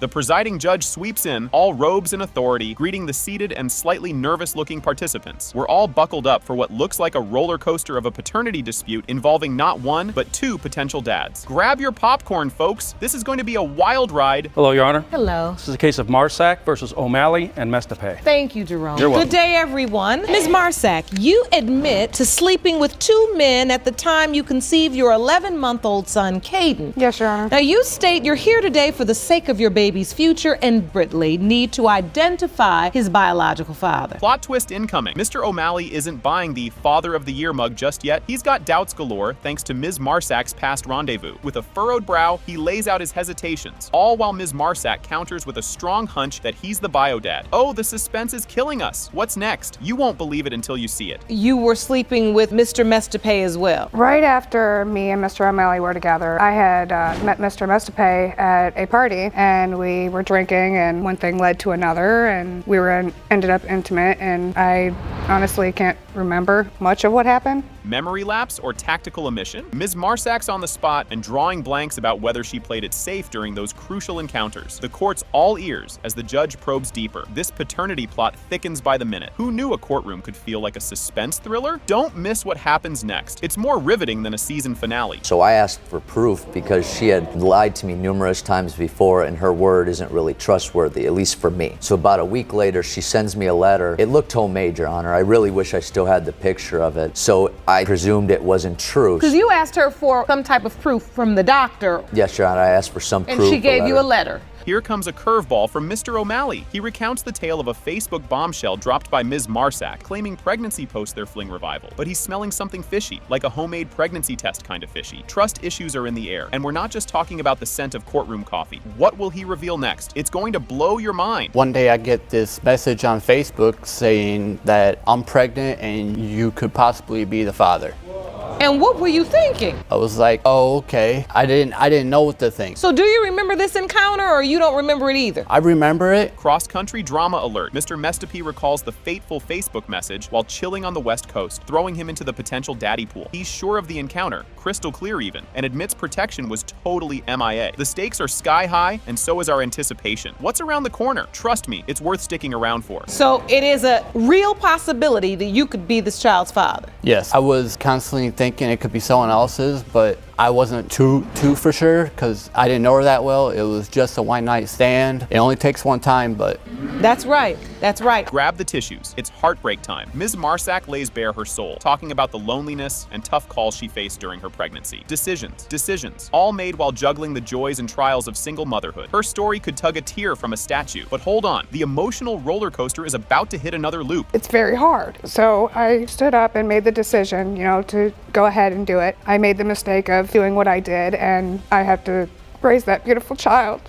The presiding judge sweeps in, all robes and authority, greeting the seated and slightly nervous-looking participants. We're all buckled up for what looks like a roller coaster of a paternity dispute involving not one, but two potential dads. Grab your popcorn, folks. This is going to be a wild ride. Hello, Your Honor. Hello. This is a case of Marsack versus O'Malley and Messiest. Thank you, Jerome. You're welcome. Good day, everyone. Ms. Marsack, you admit to sleeping with two men at the time you conceived your 11-month-old son, Caden. Yes, Your Honor. Now, you state you're here today for the sake of your baby's future and Britley need to identify his biological father. Plot twist incoming. Mr. O'Malley isn't buying the Father of the Year mug just yet. He's got doubts galore thanks to Ms. Marsack's past rendezvous. With a furrowed brow, he lays out his hesitations, all while Ms. Marsack counters with a strong hunch that he's the biodad. Oh, the suspense is killing us. What's next? You won't believe it until you see it. You were sleeping with Mr. Messiest as well. Right after me and Mr. O'Malley were together, I had met Mr. Messiest at a party, and we were drinking, and one thing led to another, and we ended up intimate, and I honestly can't remember much of what happened. Memory lapse or tactical omission? Ms. Marsack's on the spot and drawing blanks about whether she played it safe during those crucial encounters. The court's all ears as the judge probes deeper. This paternity plot thickens by the minute. Who knew a courtroom could feel like a suspense thriller? Don't miss what happens next. It's more riveting than a season finale. So I asked for proof because she had lied to me numerous times before, and her word isn't really trustworthy, at least for me. So about a week later, she sends me a letter. It looked homemade, Your Honor. I really wish I still had the picture of it. So I presumed it wasn't true. Because you asked her for some type of proof from the doctor. Yes, Your Honor, I asked for some proof. And she gave you a letter. Here comes a curveball from Mr. O'Malley. He recounts the tale of a Facebook bombshell dropped by Ms. Marsack, claiming pregnancy post their fling revival. But he's smelling something fishy, like a homemade pregnancy test kind of fishy. Trust issues are in the air, and we're not just talking about the scent of courtroom coffee. What will he reveal next? It's going to blow your mind. One day I get this message on Facebook saying that I'm pregnant and you could possibly be the father. And what were you thinking? I was like, oh, okay. I didn't know what to think. So do you remember this encounter, or you don't remember it either? I remember it. Cross-country drama alert. Mr. Messiest recalls the fateful Facebook message while chilling on the West Coast, throwing him into the potential daddy pool. He's sure of the encounter, crystal clear even, and admits protection was totally MIA. The stakes are sky high, and so is our anticipation. What's around the corner? Trust me, it's worth sticking around for. So it is a real possibility that you could be this child's father? Yes. I was constantly thinking it could be someone else's, but I wasn't too for sure because I didn't know her that well. It was just a one-night stand. It only takes one time, but... That's right. That's right. Grab the tissues. It's heartbreak time. Ms. Marsack lays bare her soul, talking about the loneliness and tough calls she faced during her pregnancy. Decisions, all made while juggling the joys and trials of single motherhood. Her story could tug a tear from a statue. But hold on, the emotional roller coaster is about to hit another loop. It's very hard. So I stood up and made the decision, to go ahead and do it. I made the mistake of doing what I did, and I have to raise that beautiful child.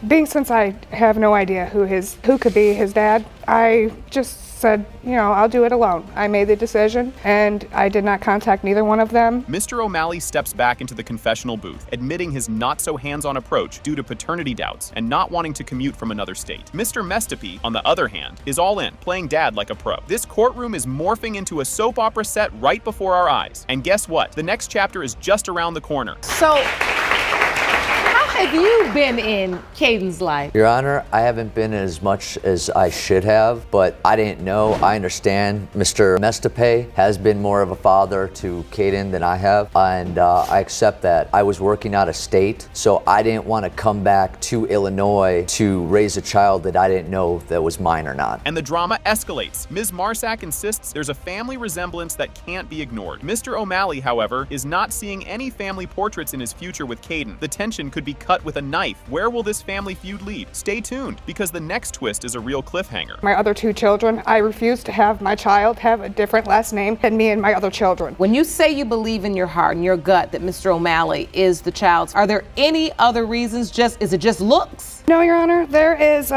Being since I have no idea who could be his dad, I just said, I'll do it alone. I made the decision, and I did not contact neither one of them. Mr. O'Malley steps back into the confessional booth, admitting his not-so-hands-on approach due to paternity doubts and not wanting to commute from another state. Mr. Messiest, on the other hand, is all in, playing dad like a pro. This courtroom is morphing into a soap opera set right before our eyes. And guess what? The next chapter is just around the corner. So, how have you been in Caden's life? Your Honor, I haven't been as much as I should have, but I didn't know. I understand Mr. Messiest has been more of a father to Caden than I have, and I accept that. I was working out of state, so I didn't want to come back to Illinois to raise a child that I didn't know that was mine or not. And the drama escalates. Ms. Marsack insists there's a family resemblance that can't be ignored. Mr. O'Malley, however, is not seeing any family portraits in his future with Caden. The tension could be cut with a knife. Where will this family feud lead? Stay tuned, because the next twist is a real cliffhanger. My other two children, I refuse to have my child have a different last name than me and my other children. When you say you believe in your heart and your gut that Mr. O'Malley is the child's, are there any other reasons? Is it just looks? No, Your Honor, there is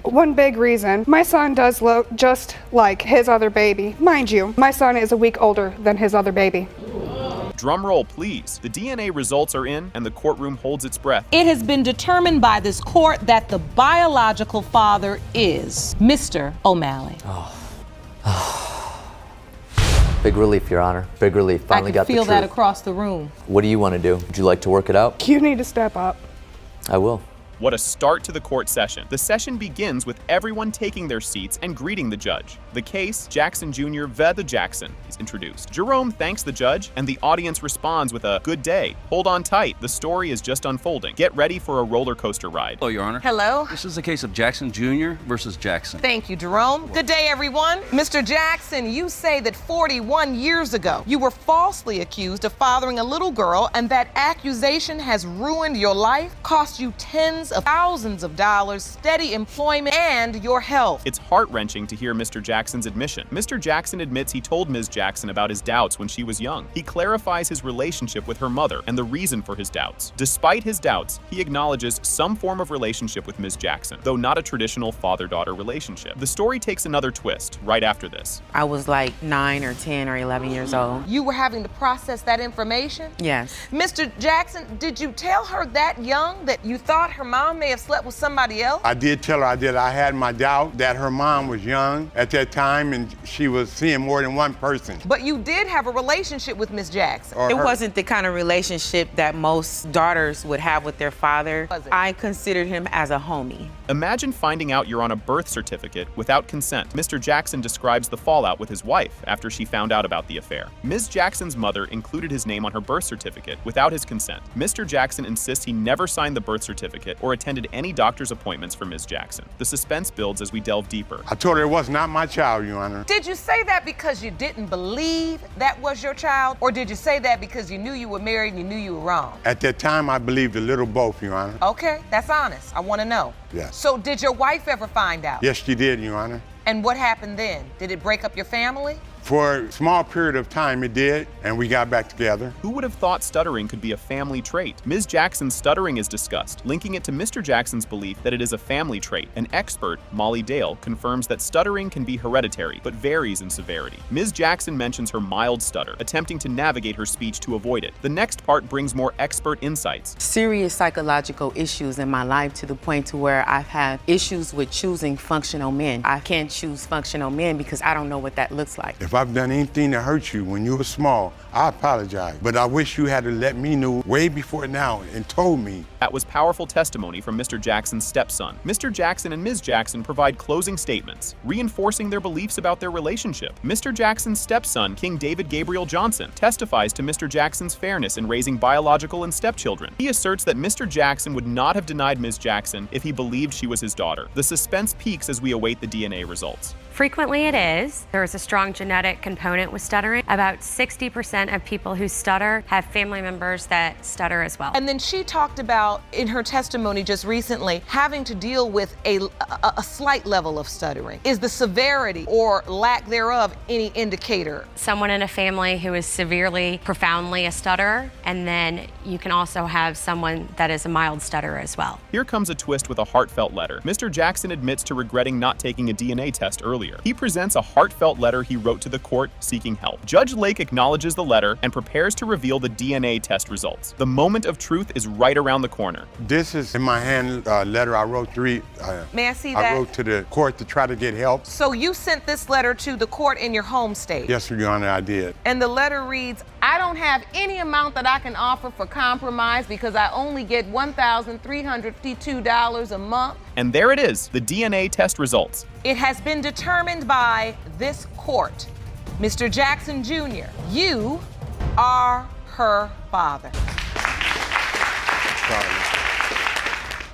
one big reason. My son does look just like his other baby. Mind you, my son is a week older than his other baby. Drum roll, please. The DNA results are in, and the courtroom holds its breath. It has been determined by this court that the biological father is Mr. O'Malley. Big relief, Your Honor. Big relief. Finally got the truth. I can feel that across the room. What do you want to do? Would you like to work it out? You need to step up. I will. What a start to the court session. The session begins with everyone taking their seats and greeting the judge. The case, Jackson Jr. v. the Jackson, is introduced. Jerome thanks the judge, and the audience responds with a "good day." Hold on tight, the story is just unfolding. Get ready for a roller coaster ride. Hello, Your Honor. Hello. This is the case of Jackson Jr. versus Jackson. Thank you, Jerome. Good day, everyone. Mr. Jackson, you say that 41 years ago, you were falsely accused of fathering a little girl, and that accusation has ruined your life, cost you tens of thousands of dollars, steady employment, and your health. It's heart-wrenching to hear Mr. Jackson's admission. Mr. Jackson admits he told Ms. Jackson about his doubts when she was young. He clarifies his relationship with her mother and the reason for his doubts. Despite his doubts, he acknowledges some form of relationship with Ms. Jackson, though not a traditional father-daughter relationship. The story takes another twist right after this. I was like 9 or 10 or 11 years old. You were having to process that information? Yes. Mr. Jackson, did you tell her that young that you thought her mom may have slept with somebody else? I did tell her I did. I had my doubt that her mom was young at that time and she was seeing more than one person. But you did have a relationship with Miss Jackson. It wasn't the kind of relationship that most daughters would have with their father. Was it? I considered him as a homie. Imagine finding out you're on a birth certificate without consent. Mr. Jackson describes the fallout with his wife after she found out about the affair. Ms. Jackson's mother included his name on her birth certificate without his consent. Mr. Jackson insists he never signed the birth certificate or attended any doctor's appointments for Ms. Jackson. The suspense builds as we delve deeper. I told her it was not my child, Your Honor. Did you say that because you didn't believe that was your child? Or did you say that because you knew you were married and you knew you were wrong? At that time, I believed a little both, Your Honor. Okay, that's honest. I want to know. Yes. So did your wife ever find out? Yes, she did, Your Honor. And what happened then? Did it break up your family? For a small period of time, it did, and we got back together. Who would have thought stuttering could be a family trait? Ms. Jackson's stuttering is discussed, linking it to Mr. Jackson's belief that it is a family trait. An expert, Molly Dale, confirms that stuttering can be hereditary, but varies in severity. Ms. Jackson mentions her mild stutter, attempting to navigate her speech to avoid it. The next part brings more expert insights. Serious psychological issues in my life to the point to where I've had issues with choosing functional men. I can't choose functional men because I don't know what that looks like. If I've done anything to hurt you when you were small, I apologize. But I wish you had to let me know way before now and told me. That was powerful testimony from Mr. Jackson's stepson. Mr. Jackson and Ms. Jackson provide closing statements, reinforcing their beliefs about their relationship. Mr. Jackson's stepson, King David Gabriel Johnson, testifies to Mr. Jackson's fairness in raising biological and stepchildren. He asserts that Mr. Jackson would not have denied Ms. Jackson if he believed she was his daughter. The suspense peaks as we await the DNA results. Frequently it is. There is a strong genetic component with stuttering. About 60% of people who stutter have family members that stutter as well. And then she talked about, in her testimony just recently, having to deal with a slight level of stuttering. Is the severity or lack thereof any indicator? Someone in a family who is severely, profoundly a stutterer, and then you can also have someone that is a mild stutterer as well. Here comes a twist with a heartfelt letter. Mr. Jackson admits to regretting not taking a DNA test earlier. He presents a heartfelt letter he wrote to the court seeking help. Judge Lake acknowledges the letter and prepares to reveal the DNA test results. The moment of truth is right around the corner. This is in my hand letter I wrote to read. May I see that? I wrote to the court to try to get help. So you sent this letter to the court in your home state? Yes, Your Honor, I did. And the letter reads, I don't have any amount that I can offer for compromise because I only get $1,352 a month. And there it is, the DNA test results. It has been determined by this court. Mr. Jackson Jr., you are her father.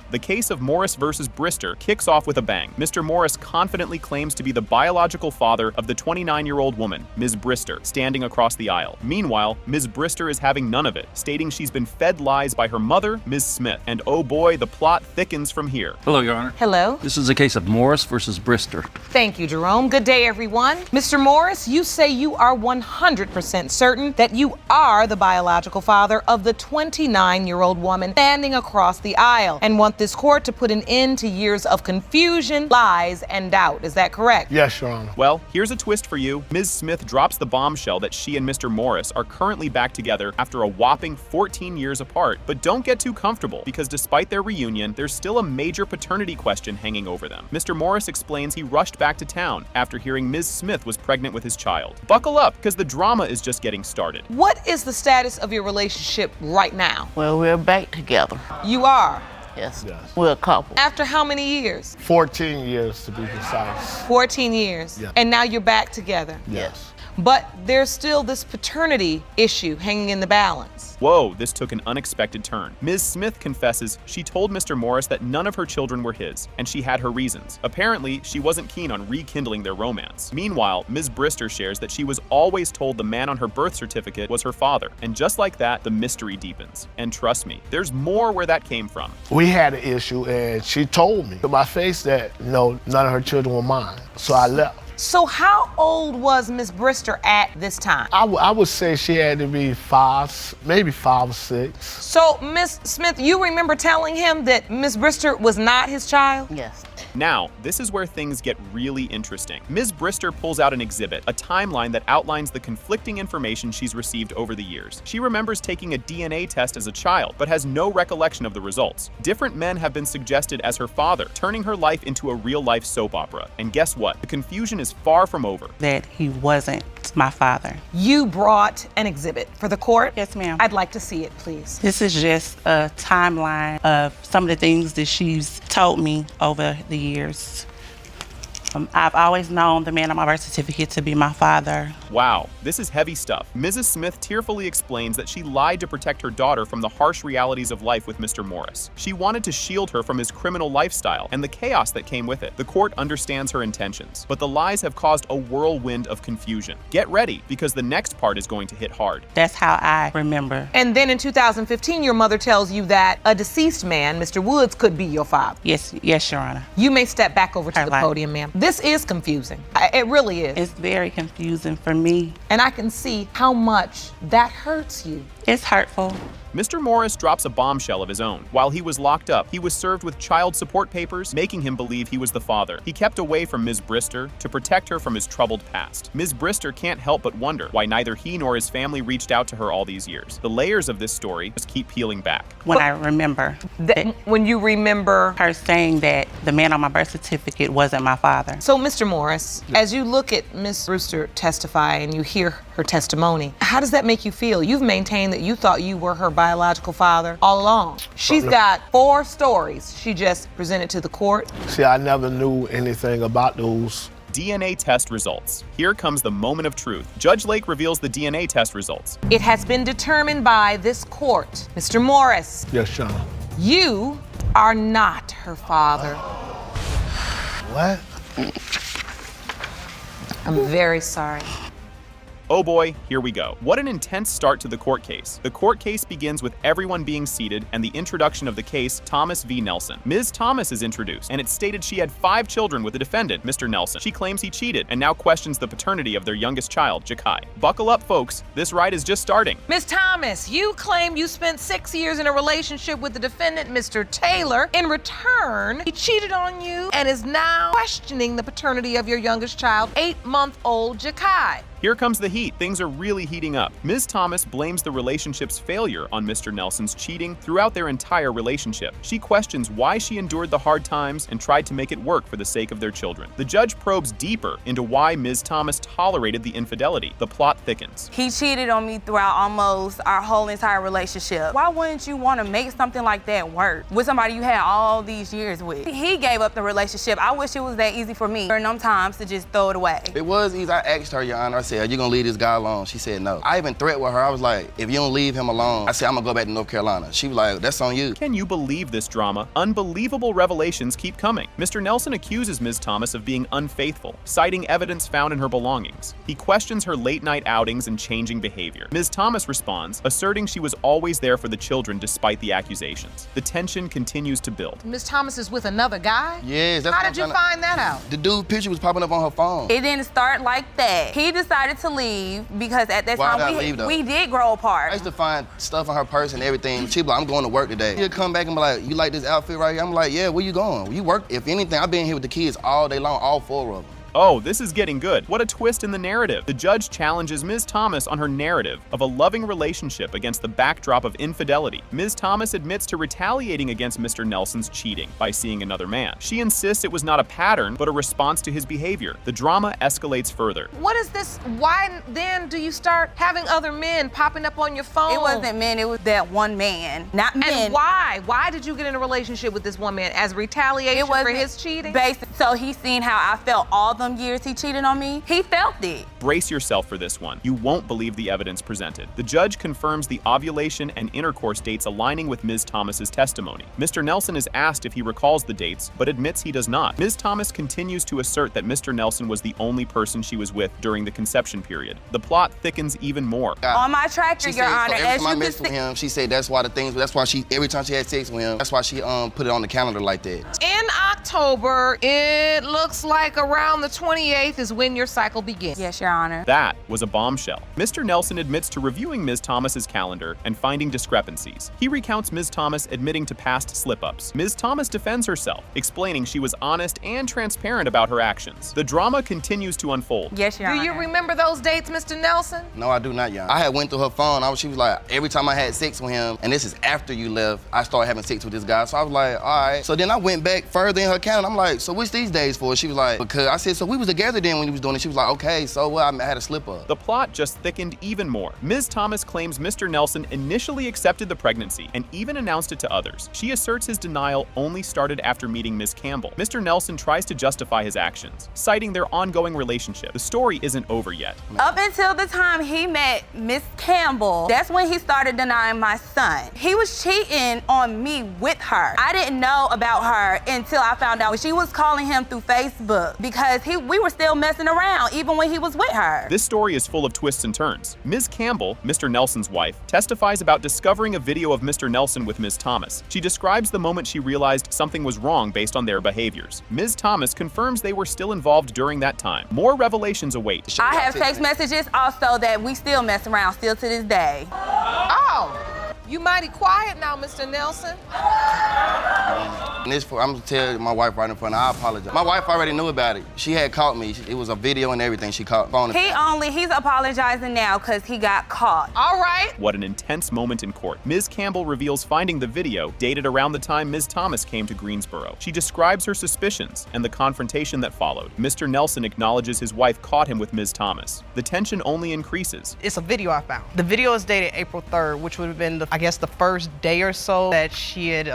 The case of Morris versus Brister kicks off with a bang. Mr. Morris confidently claims to be the biological father of the 29-year-old woman, Ms. Brister, standing across the aisle. Meanwhile, Ms. Brister is having none of it, stating she's been fed lies by her mother, Ms. Smith. And oh boy, the plot thickens from here. Hello, Your Honor. Hello. This is the case of Morris versus Brister. Thank you, Jerome. Good day, everyone. Mr. Morris, you say you are 100% certain that you are the biological father of the 29-year-old woman standing across the aisle and want this court to put an end to years of confusion, lies, and doubt. Is that correct? Yes, Your Honor. Well, here's a twist for you. Ms. Smith drops the bombshell that she and Mr. Morris are currently back together after a whopping 14 years apart. But don't get too comfortable, because despite their reunion, there's still a major paternity question hanging over them. Mr. Morris explains he rushed back to town after hearing Ms. Smith was pregnant with his child. Buckle up, because the drama is just getting started. What is the status of your relationship right now? Well, we're back together. You are. Yes. Yes. We're a couple. After how many years? 14 years to be precise. 14 years. Yeah. And now you're back together. Yes. But there's still this paternity issue hanging in the balance. Whoa, this took an unexpected turn. Ms. Smith confesses she told Mr. Morris that none of her children were his, and she had her reasons. Apparently, she wasn't keen on rekindling their romance. Meanwhile, Ms. Brister shares that she was always told the man on her birth certificate was her father, and just like that, the mystery deepens. And trust me, there's more where that came from. We had an issue, and she told me to my face that, none of her children were mine. So I left. So how old was Ms. Brister at this time? I would say she had to be 5, maybe 5 or 6. So, Ms. Smith, you remember telling him that Ms. Brister was not his child? Yes. Now, this is where things get really interesting. Ms. Brister pulls out an exhibit, a timeline that outlines the conflicting information she's received over the years. She remembers taking a DNA test as a child, but has no recollection of the results. Different men have been suggested as her father, turning her life into a real-life soap opera. And guess what? The confusion is far from over. That he wasn't my father. You brought an exhibit for the court? Yes, ma'am. I'd like to see it, please. This is just a timeline of some of the things that she's told me over the years. I've always known the man on my birth certificate to be my father. Wow, this is heavy stuff. Mrs. Smith tearfully explains that she lied to protect her daughter from the harsh realities of life with Mr. Morris. She wanted to shield her from his criminal lifestyle and the chaos that came with it. The court understands her intentions, but the lies have caused a whirlwind of confusion. Get ready, because the next part is going to hit hard. That's how I remember. And then in 2015, your mother tells you that a deceased man, Mr. Woods, could be your father. Yes, Your Honor. You may step back over to the Right. podium, ma'am. This is confusing. It really is. It's very confusing for me. And I can see how much that hurts you. It's hurtful. Mr. Morris drops a bombshell of his own. While he was locked up, he was served with child support papers, making him believe he was the father. He kept away from Ms. Brister to protect her from his troubled past. Ms. Brister can't help but wonder why neither he nor his family reached out to her all these years. The layers of this story just keep peeling back. When I remember when you remember her saying that the man on my birth certificate wasn't my father. So, Mr. Morris, as you look at Ms. Brewster testify and you hear her testimony, how does that make you feel? You've maintained that you thought you were her biological father all along. She's got 4 stories she just presented to the court. See, I never knew anything about those. DNA test results. Here comes the moment of truth. Judge Lake reveals the DNA test results. It has been determined by this court. Mr. Morris. Yes, Your Honor. You are not her father. What? I'm very sorry. Oh boy, here we go. What an intense start to the court case. The court case begins with everyone being seated and the introduction of the case, Thomas v. Nelson. Ms. Thomas is introduced, and it's stated she had 5 children with the defendant, Mr. Nelson. She claims he cheated and now questions the paternity of their youngest child, Jakai. Buckle up, folks. This ride is just starting. Ms. Thomas, you claim you spent 6 years in a relationship with the defendant, Mr. Taylor. In return, he cheated on you and is now questioning the paternity of your youngest child, 8-month-old Jakai. Here comes the heat. Things are really heating up. Ms. Thomas blames the relationship's failure on Mr. Nelson's cheating throughout their entire relationship. She questions why she endured the hard times and tried to make it work for the sake of their children. The judge probes deeper into why Ms. Thomas tolerated the infidelity. The plot thickens. He cheated on me throughout almost our whole entire relationship. Why wouldn't you want to make something like that work with somebody you had all these years with? He gave up the relationship. I wish it was that easy for me during them times to just throw it away. It was easy. I asked her, Your Honor, I said, are you gonna leave this guy alone? She said no. I even threatened with her. I was like, if you don't leave him alone, I said, I'm gonna go back to North Carolina. She was like, that's on you. Can you believe this drama? Unbelievable revelations keep coming. Mr. Nelson accuses Ms. Thomas of being unfaithful, citing evidence found in her belongings. He questions her late-night outings and changing behavior. Ms. Thomas responds, asserting she was always there for the children despite the accusations. The tension continues to build. Ms. Thomas is with another guy? Yes, that's How what did I'm you trying find that out? The dude's picture was popping up on her phone. It didn't start like that. He decided to leave because at that Why did I time leave, though? we did grow apart. I used to find stuff on her purse and everything. She'd be like, I'm going to work today. She'll come back and be like, you like this outfit right here? I'm like, yeah, where you going? You work? If anything, I've been here with the kids all day long, all 4 of them. Oh, this is getting good. What a twist in the narrative. The judge challenges Ms. Thomas on her narrative of a loving relationship against the backdrop of infidelity. Ms. Thomas admits to retaliating against Mr. Nelson's cheating by seeing another man. She insists it was not a pattern, but a response to his behavior. The drama escalates further. What is this? Why then do you start having other men popping up on your phone? It wasn't men, it was that one man, not men. And why? Why did you get in a relationship with this one man? As retaliation for his cheating? So he seen how I felt all them years he cheated on me. He felt it. Brace yourself for this one. You won't believe the evidence presented. The judge confirms the ovulation and intercourse dates aligning with Ms. Thomas's testimony. Mr. Nelson is asked if he recalls the dates, but admits he does not. Ms. Thomas continues to assert that Mr. Nelson was the only person she was with during the conception period. The plot thickens even more. On my tractor, Your Honor, every time I messed with him, she said that's why every time she had sex with him, that's why she put it on the calendar like that. In October, it looks like around the 28th is when your cycle begins. Yes, Your Honor. That was a bombshell. Mr. Nelson admits to reviewing Ms. Thomas's calendar and finding discrepancies. He recounts Ms. Thomas admitting to past slip-ups. Ms. Thomas defends herself, explaining she was honest and transparent about her actions. The drama continues to unfold. Yes, Your Honor. Do you remember those dates, Mr. Nelson? No, I do not, Your Honor. I had went through her phone. She was like, every time I had sex with him, and this is after you left, I started having sex with this guy. So I was like, all right. So then I went back further in her calendar. I'm like, so what's these days for? She was like, because I said, so we was together then when you was doing it. She was like, okay, so well, I had a slip up. The plot just thickened even more. Ms. Thomas claims Mr. Nelson initially accepted the pregnancy and even announced it to others. She asserts his denial only started after meeting Ms. Campbell. Mr. Nelson tries to justify his actions, citing their ongoing relationship. The story isn't over yet. Up until the time he met Miss Campbell, that's when he started denying my son. He was cheating on me with her. I didn't know about her until I found out she was calling him through Facebook because we were still messing around even when he was with her. This story is full of twists and turns. Ms. Campbell, Mr. Nelson's wife, testifies about discovering a video of Mr. Nelson with Ms. Thomas. She describes the moment she realized something was wrong based on their behaviors. Ms. Thomas confirms they were still involved during that time. More revelations await. I have text messages also that we still mess around still to this day. Oh, you mighty quiet now, Mr. Nelson. And I'm gonna tell my wife right in front of her, I apologize. My wife already knew about it. She had caught me. It was a video and everything. She caught phone. He's apologizing now because he got caught. All right. What an intense moment in court. Ms. Campbell reveals finding the video dated around the time Ms. Thomas came to Greensboro. She describes her suspicions and the confrontation that followed. Mr. Nelson acknowledges his wife caught him with Ms. Thomas. The tension only increases. It's a video I found. The video is dated April 3rd, which would have been, I guess, the first day or so that she had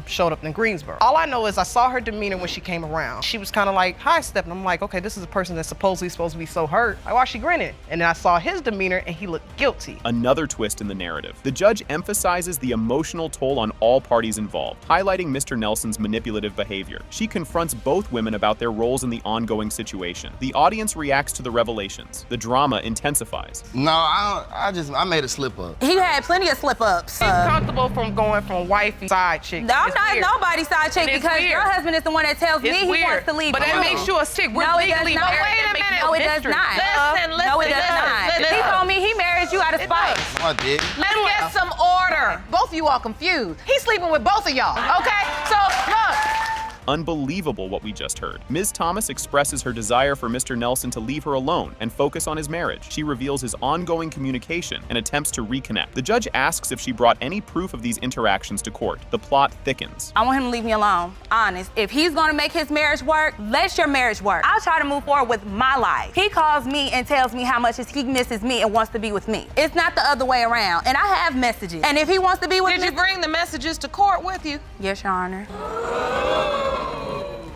showed up in Greensboro. All I know is I saw her demeanor when she came around. She was kind of like high-stepping. I'm like, okay, this is a person that's supposedly supposed to be so hurt. Like, why is she grinning? And then I saw his demeanor and he looked guilty. Another twist in the narrative. The judge emphasizes the emotional toll on all parties involved, highlighting Mr. Nelson's manipulative behavior. She confronts both women about their roles in the ongoing situation. The audience reacts to the revelations. The drama intensifies. No, I made a slip up. He had plenty of slip-ups. He's comfortable from going from wifey side chick. No, I'm not nobody's side chick because your husband is the one that tells me he wants to leave. But that makes you a chick. No, it does not. Wait a minute. No, it does not. Listen. No, it does not. He told me he married you out of spite. No, I did. Let's get some order. Both of you all confused. He's sleeping with both of y'all, okay? So, look. Unbelievable what we just heard. Ms. Thomas expresses her desire for Mr. Nelson to leave her alone and focus on his marriage. She reveals his ongoing communication and attempts to reconnect. The judge asks if she brought any proof of these interactions to court. The plot thickens. I want him to leave me alone, honest. If he's gonna make his marriage work, let your marriage work. I'll try to move forward with my life. He calls me and tells me how much he misses me and wants to be with me. It's not the other way around. And I have messages. And if he wants to be with me— Did you bring the messages to court with you? Yes, Your Honor.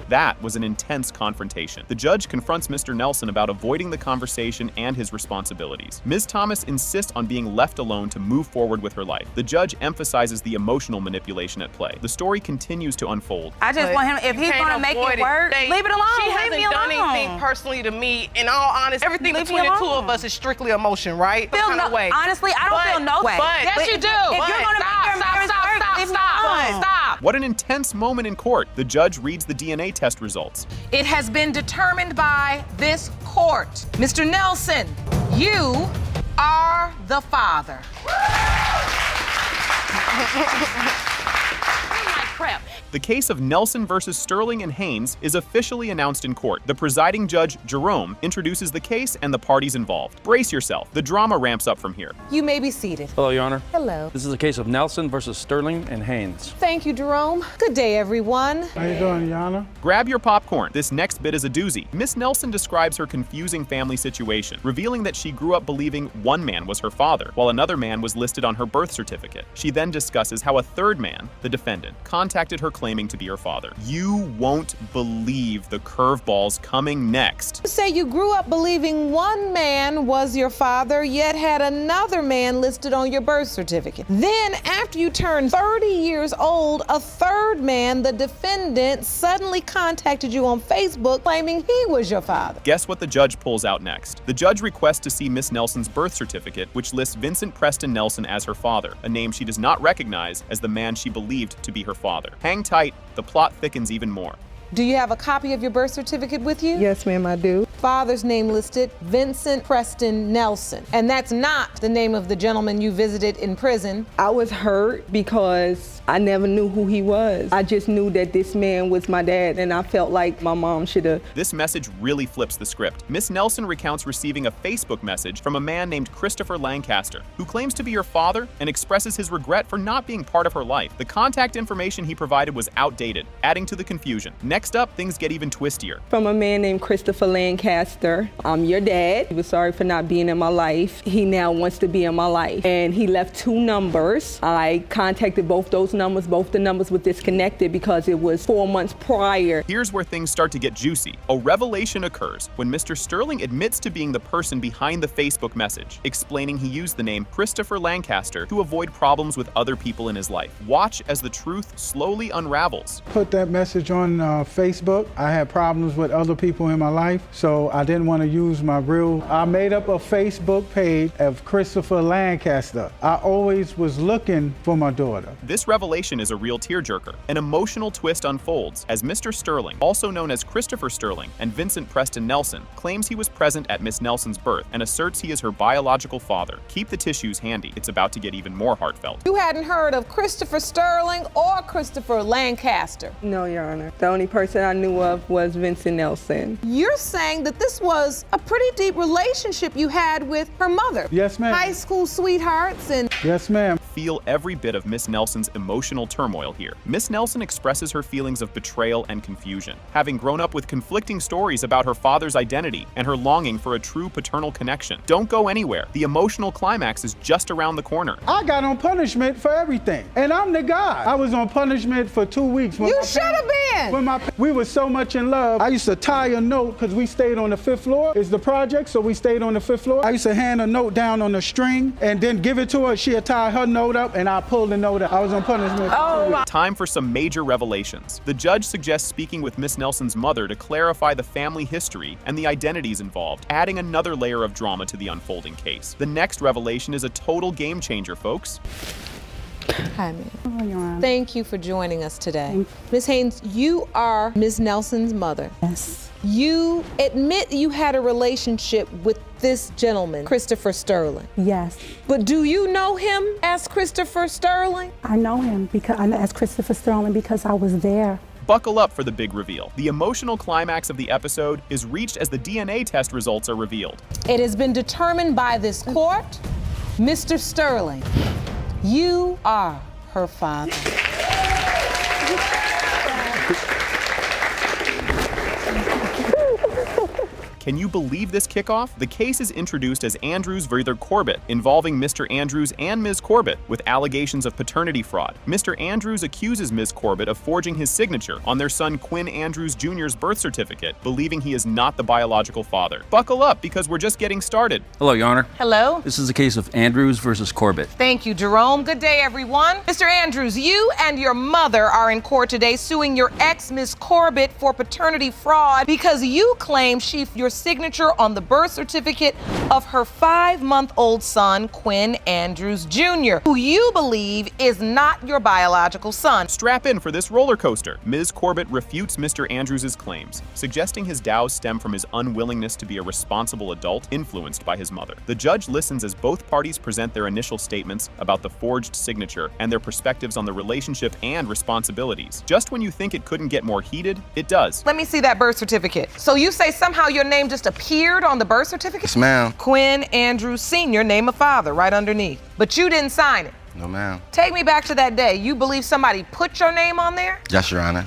That was an intense confrontation. The judge confronts Mr. Nelson about avoiding the conversation and his responsibilities. Ms. Thomas insists on being left alone to move forward with her life. The judge emphasizes the emotional manipulation at play. The story continues to unfold. I just want him, if he's gonna make it work, leave it alone. She hasn't done anything personally to me. In all honesty, everything between the two of us is strictly emotion, right? Honestly, I don't feel no way. Yes, you do. If you're gonna make your marriage work, leave me alone. Stop. What an intense moment in court. The judge reads the DNA test results. It has been determined by this court. Mr. Nelson, you are the father. Like crap. The case of Nelson versus Sterling and Haynes is officially announced in court. The presiding judge, Jerome, introduces the case and the parties involved. Brace yourself. The drama ramps up from here. You may be seated. Hello, Your Honor. Hello. This is the case of Nelson versus Sterling and Haynes. Thank you, Jerome. Good day, everyone. How you doing, Your Honor? Grab your popcorn. This next bit is a doozy. Miss Nelson describes her confusing family situation, revealing that she grew up believing one man was her father, while another man was listed on her birth certificate. She then discusses how a third man, the defendant, contacted her claiming to be her father. You won't believe the curveballs coming next. You say you grew up believing one man was your father, yet had another man listed on your birth certificate. Then, after you turned 30 years old, a third man, the defendant, suddenly contacted you on Facebook claiming he was your father. Guess what the judge pulls out next? The judge requests to see Miss Nelson's birth certificate, which lists Vincent Preston Nelson as her father, a name she does not recognize as the man she believed to be her father. Hang tight, the plot thickens even more. Do you have a copy of your birth certificate with you? Yes, ma'am, I do. Father's name listed, Vincent Preston Nelson. And that's not the name of the gentleman you visited in prison. I was hurt because I never knew who he was. I just knew that this man was my dad, and I felt like my mom should have. This message really flips the script. Miss Nelson recounts receiving a Facebook message from a man named Christopher Lancaster, who claims to be her father and expresses his regret for not being part of her life. The contact information he provided was outdated, adding to the confusion. Next up, things get even twistier. From a man named Christopher Lancaster. I'm your dad. He was sorry for not being in my life. He now wants to be in my life. And he left 2 numbers. I contacted both those numbers. Both the numbers were disconnected because it was 4 months prior. Here's where things start to get juicy. A revelation occurs when Mr. Sterling admits to being the person behind the Facebook message, explaining he used the name Christopher Lancaster to avoid problems with other people in his life. Watch as the truth slowly unravels. Put that message on Facebook. I had problems with other people in my life, so I didn't want to use my real. I made up a Facebook page of Christopher Lancaster. I always was looking for my daughter. This revelation is a real tearjerker. An emotional twist unfolds as Mr. Sterling, also known as Christopher Sterling, and Vincent Preston Nelson, claims he was present at Miss Nelson's birth and asserts he is her biological father. Keep the tissues handy. It's about to get even more heartfelt. You hadn't heard of Christopher Sterling or Christopher Lancaster? No, Your Honor. The only person I knew of was Vincent Nelson. You're saying that this was a pretty deep relationship you had with her mother? Yes, ma'am. High school sweethearts and... Yes, ma'am. Feel every bit of Miss Nelson's emotional turmoil here. Miss Nelson expresses her feelings of betrayal and confusion, having grown up with conflicting stories about her father's identity and her longing for a true paternal connection. Don't go anywhere. The emotional climax is just around the corner. I got on punishment for everything, and I'm the guy. I was on punishment for 2 weeks. You should have been. We were so much in love. I used to tie a note because we stayed on the 5th floor. It's the project, so we stayed on the 5th floor. I used to hand a note down on a string and then give it to her. She'd tie her note up and I pulled the note out. I was on punishment. Time for some major revelations. The judge suggests speaking with Miss Nelson's mother to clarify the family history and the identities involved, adding another layer of drama to the unfolding case. The next revelation is a total game changer, folks. Hi, ma'am. Thank you for joining us today. Ms. Haynes, you are Ms. Nelson's mother. Yes. You admit you had a relationship with this gentleman, Christopher Sterling. Yes. But do you know him as Christopher Sterling? I know him as Christopher Sterling because I was there. Buckle up for the big reveal. The emotional climax of the episode is reached as the DNA test results are revealed. It has been determined by this court, Mr. Sterling, you are her father. Can you believe this kickoff? The case is introduced as Andrews versus Corbett, involving Mr. Andrews and Ms. Corbett, with allegations of paternity fraud. Mr. Andrews accuses Ms. Corbett of forging his signature on their son Quinn Andrews Jr.'s birth certificate, believing he is not the biological father. Buckle up, because we're just getting started. Hello, Your Honor. Hello. This is the case of Andrews versus Corbett. Thank you, Jerome. Good day, everyone. Mr. Andrews, you and your mother are in court today suing your ex, Ms. Corbett, for paternity fraud because you claim your your signature on the birth certificate of her 5-month-old son, Quinn Andrews Jr., who you believe is not your biological son. Strap in for this roller coaster. Ms. Corbett refutes Mr. Andrews' claims, suggesting his doubts stem from his unwillingness to be a responsible adult influenced by his mother. The judge listens as both parties present their initial statements about the forged signature and their perspectives on the relationship and responsibilities. Just when you think it couldn't get more heated, it does. Let me see that birth certificate. So you say somehow your name just appeared on the birth certificate? Yes, ma'am. Quinn Andrews Sr., name of father, right underneath. But you didn't sign it. No, ma'am. Take me back to that day. You believe somebody put your name on there? Yes, Your Honor.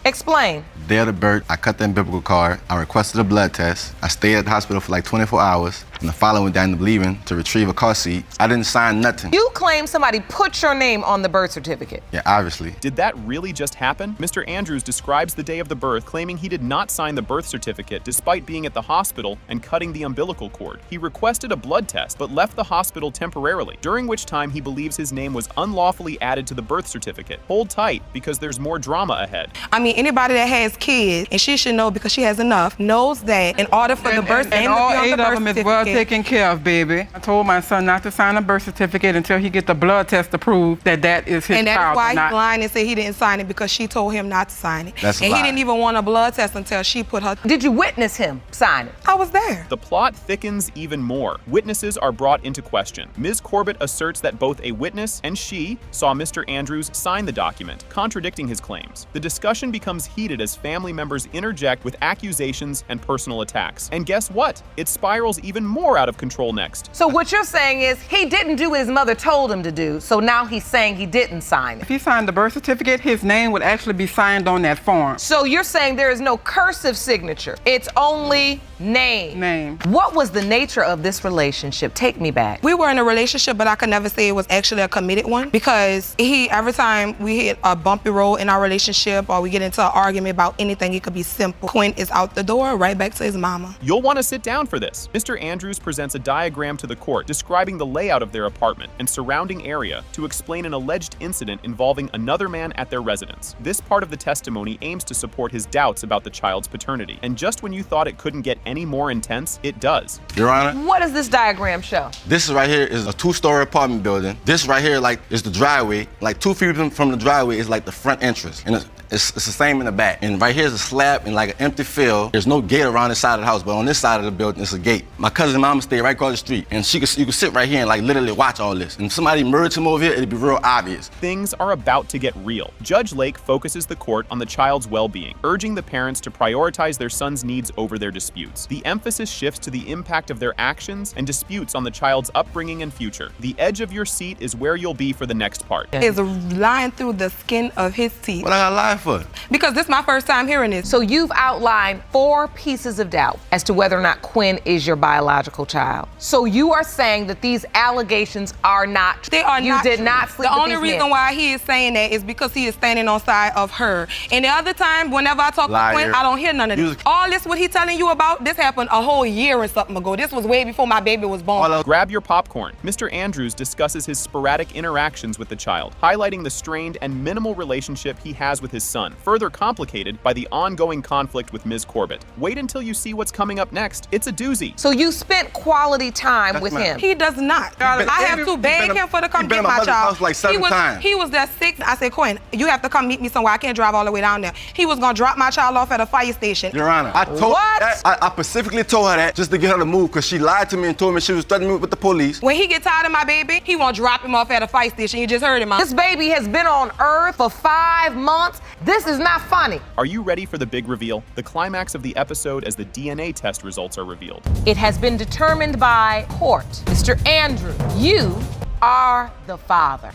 Explain. Day of the birth, I cut the umbilical cord. I requested a blood test. I stayed at the hospital for like 24 hours. And the following day, I ended up leaving to retrieve a car seat. I didn't sign nothing. You claim somebody put your name on the birth certificate. Yeah, obviously. Did that really just happen? Mr. Andrews describes the day of the birth, claiming he did not sign the birth certificate despite being at the hospital and cutting the umbilical cord. He requested a blood test, but left the hospital temporarily, during which time he believes his name was unlawfully added to the birth certificate. Hold tight, because there's more drama ahead. I mean, anybody that has kids, and she should know because she has enough, knows that in order for the birth name to be on the birth certificate, taken care of, baby. I told my son not to sign a birth certificate until he get the blood test to prove that that is his child. and that's why he's lying and said he didn't sign it because she told him not to sign it. That's a and lie. he didn't even want a blood test until she put her. Did you witness him sign it? I was there. The plot thickens even more. Witnesses are brought into question. Ms. Corbett asserts that both a witness and she saw Mr. Andrews sign the document, contradicting his claims. The discussion becomes heated as family members interject with accusations and personal attacks. And guess what? It spirals even more out of control next. So what you're saying is he didn't do what his mother told him to do, so now he's saying he didn't sign it. If he signed the birth certificate, his name would actually be signed on that form. So you're saying there is no cursive signature. It's only name. Name. What was the nature of this relationship? Take me back. We were in a relationship, but I could never say it was actually a committed one because every time we hit a bumpy road in our relationship or we get into an argument about anything, it could be simple. Quinn is out the door, right back to his mama. You'll want to sit down for this. Mr. Andrews presents a diagram to the court describing the layout of their apartment and surrounding area to explain an alleged incident involving another man at their residence. This part of the testimony aims to support his doubts about the child's paternity. And just when you thought it couldn't get any more intense, it does. Your Honor, What does this diagram show? this right here is a 2-story apartment building. This right here, like, is the driveway. Like 2 feet from the driveway is like the front entrance. And it's the same in the back. And right here is a slab and like an empty field. There's no gate around this side of the house, but on this side of the building, it's a gate. My cousin mama stayed right across the street, and you could sit right here and like literally watch all this. And if somebody murdered him over here, it'd be real obvious. Things are about to get real. Judge Lake focuses the court on the child's well-being, urging the parents to prioritize their son's needs over their disputes. The emphasis shifts to the impact of their actions and disputes on the child's upbringing and future. The edge of your seat is where you'll be for the next part. Is lying through the skin of his teeth. What I gotta lie for? Because this is my first time hearing this. So you've outlined 4 pieces of doubt as to whether or not Quinn is your biological child. So you are saying that these allegations are not true. They are You not did true. not sleep The with only these reason men. why he is saying that is because he is standing on side of her. And the other time, whenever I talk Liar. to Quinn, I don't hear none of this. All this, what he telling you about, this happened a whole year and something ago. This was way before my baby was born. Grab your popcorn. Mr. Andrews discusses his sporadic interactions with the child, highlighting the strained and minimal relationship he has with his son, further complicated by the ongoing conflict with Ms. Corbett. Wait until you see what's coming up next. It's a doozy. So you spent quality time with him. He does not. I have to beg him for to come get my child. Like 7 times. He was there 6. I said, Quinn, you have to come meet me somewhere. I can't drive all the way down there. He was gonna drop my child off at a fire station. Your Honor, I told her that. I specifically told her that just to get her to move because she lied to me and told me she was threatening me with the police. When he get tired of my baby, he won't drop him off at a fire station. You just heard him. This baby has been on Earth for 5 months. This is not funny. Are you ready for the big reveal? The climax of the episode as the DNA test results are revealed. It has been determined by court. Mr. Andrew, you are the father.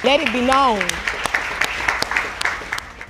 Let it be known.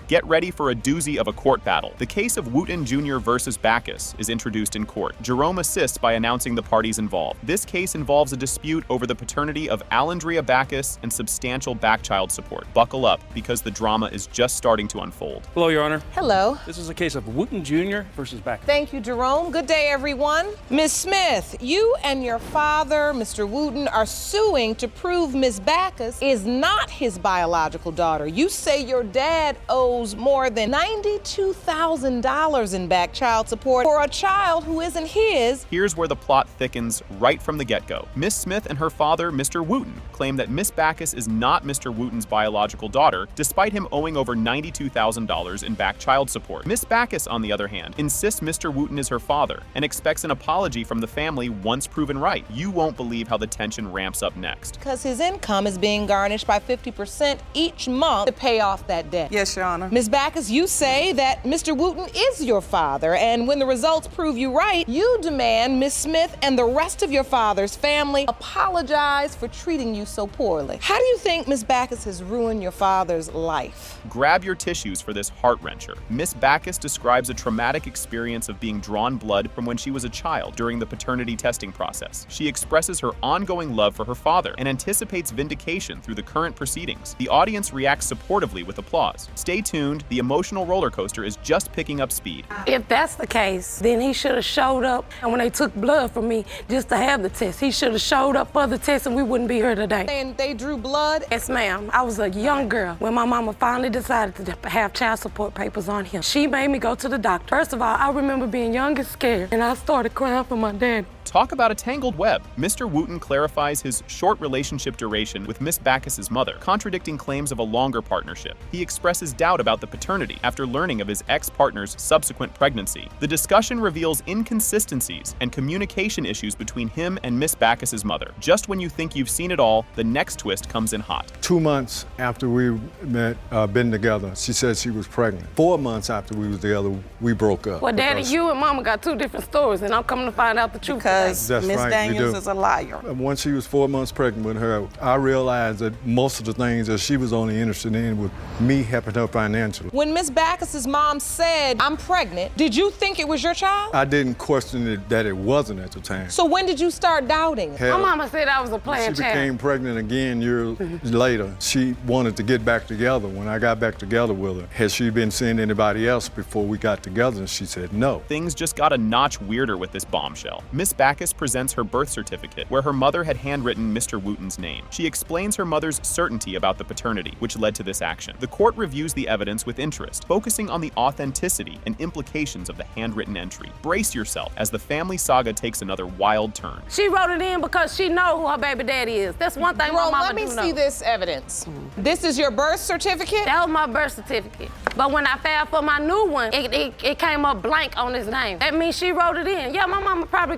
Get ready for a doozy of a court battle. The case of Wooten Jr. versus Backus is introduced in court. Jerome assists by announcing the parties involved. This case involves a dispute over the paternity of Alandria Backus and substantial back-child support. Buckle up, because the drama is just starting to unfold. Hello, Your Honor. Hello. This is a case of Wooten Jr. versus Backus. Thank you, Jerome. Good day, everyone. Ms. Smith, you and your father, Mr. Wooten, are suing to prove Ms. Backus is not his biological daughter. You say your dad owed owes more than $92,000 in back child support for a child who isn't his. Here's where the plot thickens right from the get-go. Miss Smith and her father, Mr. Wooten, claim that Miss Backus is not Mr. Wooten's biological daughter, despite him owing over $92,000 in back child support. Miss Backus, on the other hand, insists Mr. Wooten is her father and expects an apology from the family once proven right. You won't believe how the tension ramps up next. Because his income is being garnished by 50% each month to pay off that debt. Yes, Your Honor. Ms. Backus, you say that Mr. Wooten is your father, and when the results prove you right, you demand Miss Smith and the rest of your father's family apologize for treating you so poorly. How do you think Ms. Backus has ruined your father's life? Grab your tissues for this heart-wrencher. Miss Backus describes a traumatic experience of being drawn blood from when she was a child during the paternity testing process. She expresses her ongoing love for her father and anticipates vindication through the current proceedings. The audience reacts supportively with applause. Stay tuned, the emotional roller coaster is just picking up speed. If that's the case, then he should have showed up, and when they took blood from me just to have the test, he should have showed up for the test and we wouldn't be here today. And they drew blood? Yes, ma'am. I was a young girl when my mama finally decided to have child support papers on him. She made me go to the doctor. First of all, I remember being young and scared, and I started crying for my dad. Talk about a tangled web. Mr. Wooten clarifies his short relationship duration with Miss Backus's mother, contradicting claims of a longer partnership. He expresses doubt about the paternity after learning of his ex-partner's subsequent pregnancy. The discussion reveals inconsistencies and communication issues between him and Miss Backus's mother. Just when you think you've seen it all, the next twist comes in hot. 2 months after we been together, she said she was pregnant. 4 months after we was together, we broke up. Well, Daddy, you and Mama got two different stories, and I'm coming to find out the truth. Because Miss Daniels is a liar. Once she was 4 months pregnant with her, I realized that most of the things that she was only interested in was me helping her financially. When Miss Backus's mom said, "I'm pregnant," did you think it was your child? I didn't question it that it wasn't at the time. So when did you start doubting? My mama said I was a planned She child. became pregnant again years later. She wanted to get back together. When I got back together with her, had she been seeing anybody else before we got together? And she said no. Things just got a notch weirder with this bombshell. Miss Backus presents her birth certificate, where her mother had handwritten Mr. Wooten's name. She explains her mother's certainty about the paternity, which led to this action. The court reviews the evidence with interest, focusing on the authenticity and implications of the handwritten entry. Brace yourself as the family saga takes another wild turn. She wrote it in because she know who her baby daddy is. That's one thing my mama let me do know. see this evidence. This is your birth certificate? That was my birth certificate. But when I filed for my new one, it came up blank on his name. That means she wrote it in. Yeah, my mama probably,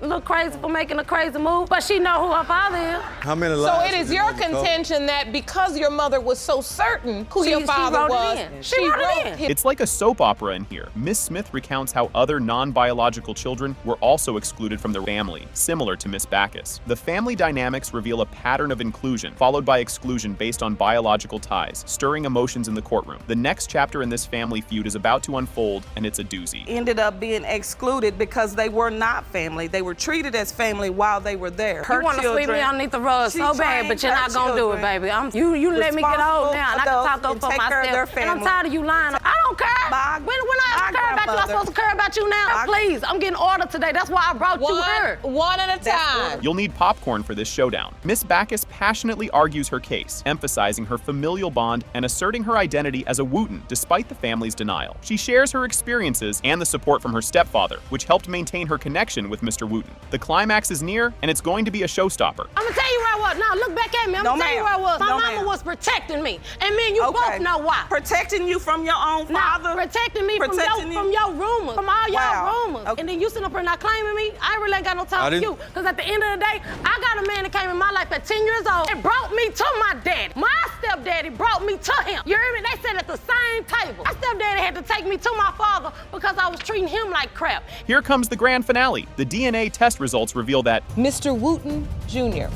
look crazy for making a crazy move, but she know who her father is. How many So lies it is did your mother tell? contention that because your mother was so certain who your She father wrote it was, in. She wrote it in. him. It's like a soap opera in here. Miss Smith recounts how other non-biological children were also excluded from their family, similar to Miss Backus. The family dynamics reveal a pattern of inclusion, followed by exclusion based on biological ties, stirring emotions in the courtroom. The next chapter in this family feud is about to unfold, and it's a doozy. Ended up being excluded because they were not family. They were treated as family while they were there. You want to sweep me underneath the rug so bad, but you're not gonna do it, baby. You let me get old now, and I can talk up for myself. And I'm tired of you lying. I don't care. When I care about you, I'm supposed to care about you now. Please, I'm getting order today. That's why I brought you here. One at a time. You'll need popcorn for this showdown. Miss Backus passionately argues her case, emphasizing her familial bond and asserting her identity as a Wooten despite the family's denial. She shares her experiences and the support from her stepfather, which helped maintain her connection with Mr. Wooten. The climax is near, and it's going to be a showstopper. I'm gonna tell you where I was. Now look back at me. I'm gonna tell you where I was. My mama was protecting me, and me and you both know why. Protecting you from your own father? Protecting me from your rumors, from all y'all rumors. And then you sitting up here not claiming me. I really ain't got no time for you. Because at the end of the day, I got a man that came in my life at 10 years old and brought me to my daddy. My stepdaddy brought me to him. You hear me? They sat at the same table. My stepdaddy had to take me to my father because I was treating him like crap. Here comes the grand finale. The DNA test results reveal that Mr. Wooten Jr.,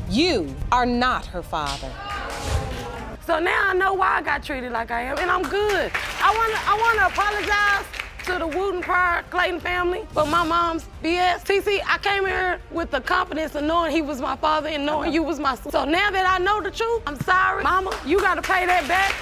you are not her father. So now I know why I got treated like I am, and I'm good. I wanna apologize to the Wooten Pryor Clayton family for my mom's BS. TC, I came here with the confidence of knowing he was my father and knowing you was my son. So now that I know the truth, I'm sorry. Mama, you gotta pay that back.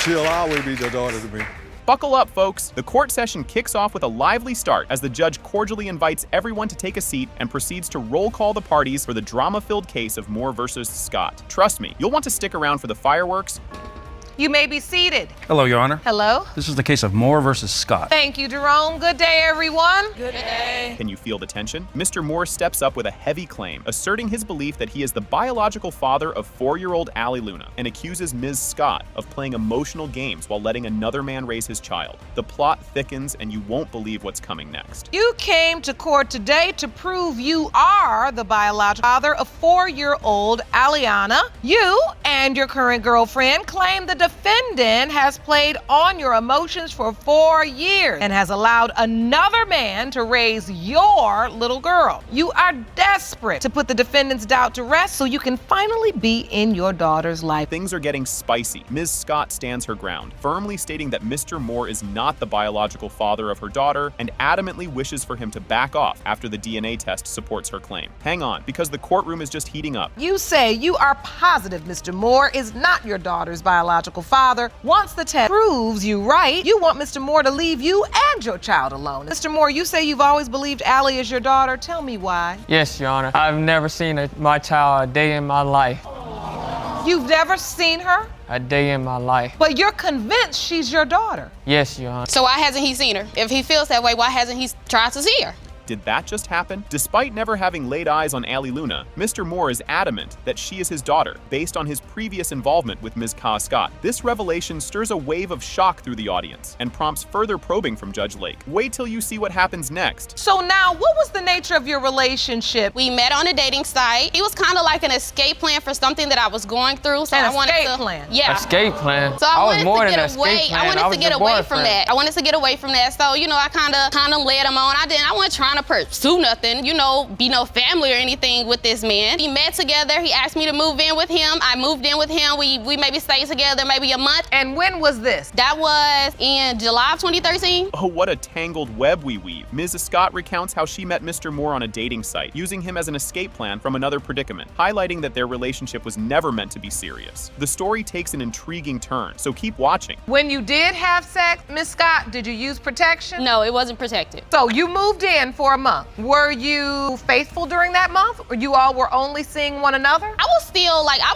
She'll always be the daughter to me. Buckle up, folks. The court session kicks off with a lively start as the judge cordially invites everyone to take a seat and proceeds to roll call the parties for the drama-filled case of Moore versus Scott. Trust me, you'll want to stick around for the fireworks You may be seated. Hello, Your Honor. Hello. This is the case of Moore versus Scott. Thank you, Jerome. Good day, everyone. Good day. Can you feel the tension? Mr. Moore steps up with a heavy claim, asserting his belief that he is the biological father of 4-year-old Allie Luna, and accuses Ms. Scott of playing emotional games while letting another man raise his child. The plot thickens, and you won't believe what's coming next. You came to court today to prove you are the biological father of 4-year-old Aliana. You and your current girlfriend claim the defendant has played on your emotions for 4 years and has allowed another man to raise your little girl. You are desperate to put the defendant's doubt to rest so you can finally be in your daughter's life. Things are getting spicy. Ms. Scott stands her ground, firmly stating that Mr. Moore is not the biological father of her daughter and adamantly wishes for him to back off after the DNA test supports her claim. Hang on, because the courtroom is just heating up. You say you are positive Mr. Moore is not your daughter's biological father. Once the test proves you right, you want Mr. Moore to leave you and your child alone. Mr. Moore, you say you've always believed Allie is your daughter. Tell me why. Yes, Your Honor. I've never seen my child a day in my life. You've never seen her? A day in my life. But you're convinced she's your daughter. Yes, Your Honor. So why hasn't he seen her? If he feels that way, why hasn't he tried to see her? Did that just happen? Despite never having laid eyes on Allie Luna, Mr. Moore is adamant that she is his daughter, based on his previous involvement with Ms. Ka Scott. This revelation stirs a wave of shock through the audience and prompts further probing from Judge Lake. Wait till you see what happens next. So now, what was the nature of your relationship? We met on a dating site. It was kind of like an escape plan for something that I was going through. So I wanted to plan. Yeah. Escape plan. So I was more wanted than to an get away. escape plan. I wanted to get away from boyfriend. that. I wanted to get away from that. So I kind of led him on. I wasn't trying to pursue nothing, be no family or anything with this man. We met together. He asked me to move in with him. I moved in with him. We maybe stayed together maybe a month. And when was this? That was in July of 2013. Oh, what a tangled web we weave. Ms. Scott recounts how she met Mr. Moore on a dating site, using him as an escape plan from another predicament, highlighting that their relationship was never meant to be serious. The story takes an intriguing turn, so keep watching. When you did have sex, Ms. Scott, did you use protection? No, it wasn't protected. So you moved in for a month. Were you faithful during that month, or you all were only seeing one another? I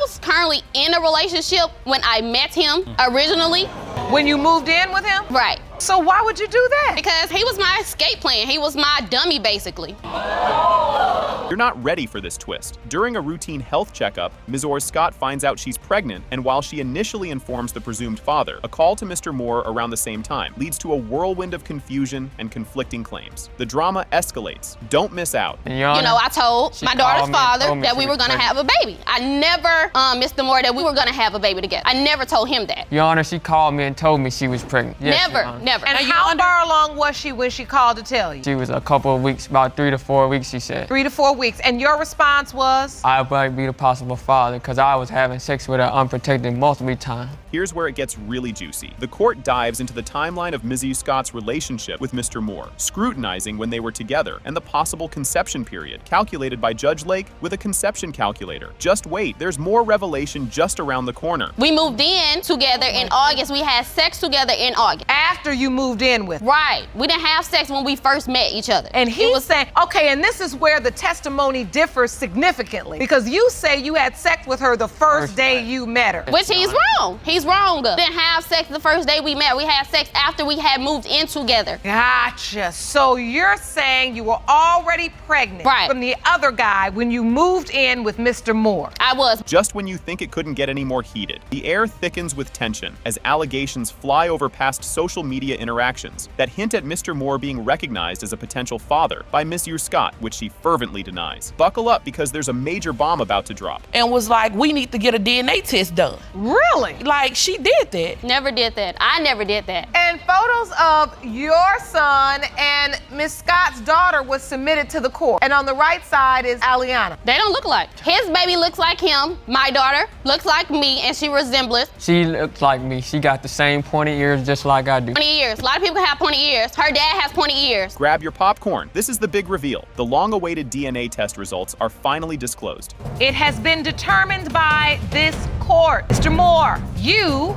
was currently in a relationship when I met him originally. When you moved in with him? Right. So why would you do that? Because he was my escape plan. He was my dummy, basically. You're not ready for this twist. During a routine health checkup, Ms. Scott finds out she's pregnant, and while she initially informs the presumed father, a call to Mr. Moore around the same time leads to a whirlwind of confusion and conflicting claims. The drama escalates. Don't miss out. I told my daughter's father that we were going to have a baby. I never, Mr. Moore, that we were going to have a baby together. I never told him that. Your Honor, she called me and told me she was pregnant. Yes, Never. And how far along was she when she called to tell you? She was a couple of weeks, about 3 to 4 weeks, she said. 3 to 4 weeks. And your response was? I might be the possible father because I was having sex with her unprotected multiple times. Here's where it gets really juicy. The court dives into the timeline of Ms. Scott's relationship with Mr. Moore, scrutinizing when they were together and the possible conception period, calculated by Judge Lake with a conception calculator. Just wait, there's more revelation just around the corner. We moved in together in August. We had sex together in August. After you moved in with? Right. We didn't have sex when we first met each other. And he was saying, okay, and this is where the testimony differs significantly, because you say you had sex with her the first day you met her. Which he's wrong. He's wrong. Didn't have sex the first day we met. We had sex after we had moved in together. Gotcha. So you're saying you were already pregnant from the other guy when you moved in with Mr. Moore? I was. Just when you think it couldn't get any more heated, the air thickens with tension as allegations fly over past social media interactions that hint at Mr. Moore being recognized as a potential father by Ms. Scott, which she fervently denies. Buckle up, because there's a major bomb about to drop. And was like, we need to get a DNA test done. Really? Like, she did that. Never did that. I never did that. And photos of your son and Miss Scott's daughter was submitted to the court. And on the right side is Aliana. They don't look alike. His baby looks like him. My daughter looks like me, and she resembles. She looks like me. She got the same pointy ears just like I do. Pointy ears. A lot of people have pointy ears. Her dad has pointy ears. Grab your popcorn. This is the big reveal. The long-awaited DNA test results are finally disclosed. It has been determined by this court. Mr. Moore, you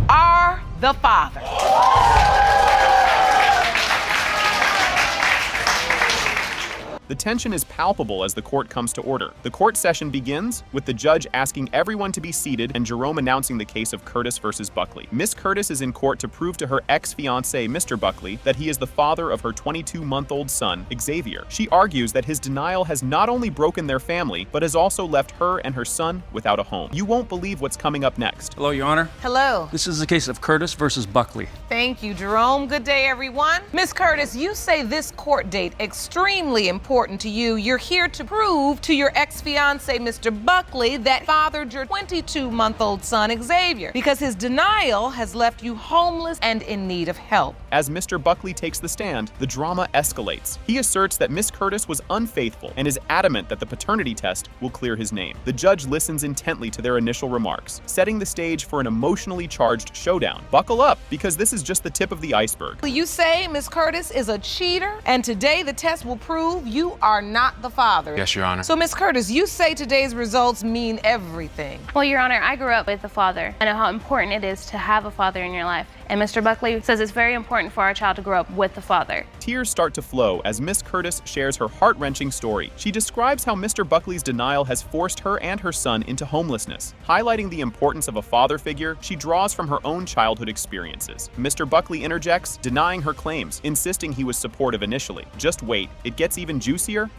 are the father. The tension is palpable as the court comes to order. The court session begins with the judge asking everyone to be seated and Jerome announcing the case of Curtis versus Buckley. Miss Curtis is in court to prove to her ex-fiancé, Mr. Buckley, that he is the father of her 22-month-old son, Xavier. She argues that his denial has not only broken their family, but has also left her and her son without a home. You won't believe what's coming up next. Hello, Your Honor. Hello. This is the case of Curtis versus Buckley. Thank you, Jerome. Good day, everyone. Miss Curtis, you say this court date extremely important to you. You're here to prove to your ex-fiancé, Mr. Buckley, that fathered your 22-month-old son, Xavier, because his denial has left you homeless and in need of help. As Mr. Buckley takes the stand, the drama escalates. He asserts that Miss Curtis was unfaithful and is adamant that the paternity test will clear his name. The judge listens intently to their initial remarks, setting the stage for an emotionally charged showdown. Buckle up, because this is just the tip of the iceberg. You say Miss Curtis is a cheater, and today the test will prove you are not the father. Yes, Your Honor. So, Miss Curtis, you say today's results mean everything. Well, Your Honor, I grew up with a father. I know how important it is to have a father in your life. And Mr. Buckley says it's very important for our child to grow up with the father. Tears start to flow as Miss Curtis shares her heart-wrenching story. She describes how Mr. Buckley's denial has forced her and her son into homelessness. Highlighting the importance of a father figure, she draws from her own childhood experiences. Mr. Buckley interjects, denying her claims, insisting he was supportive initially. Just wait, it gets even juicier.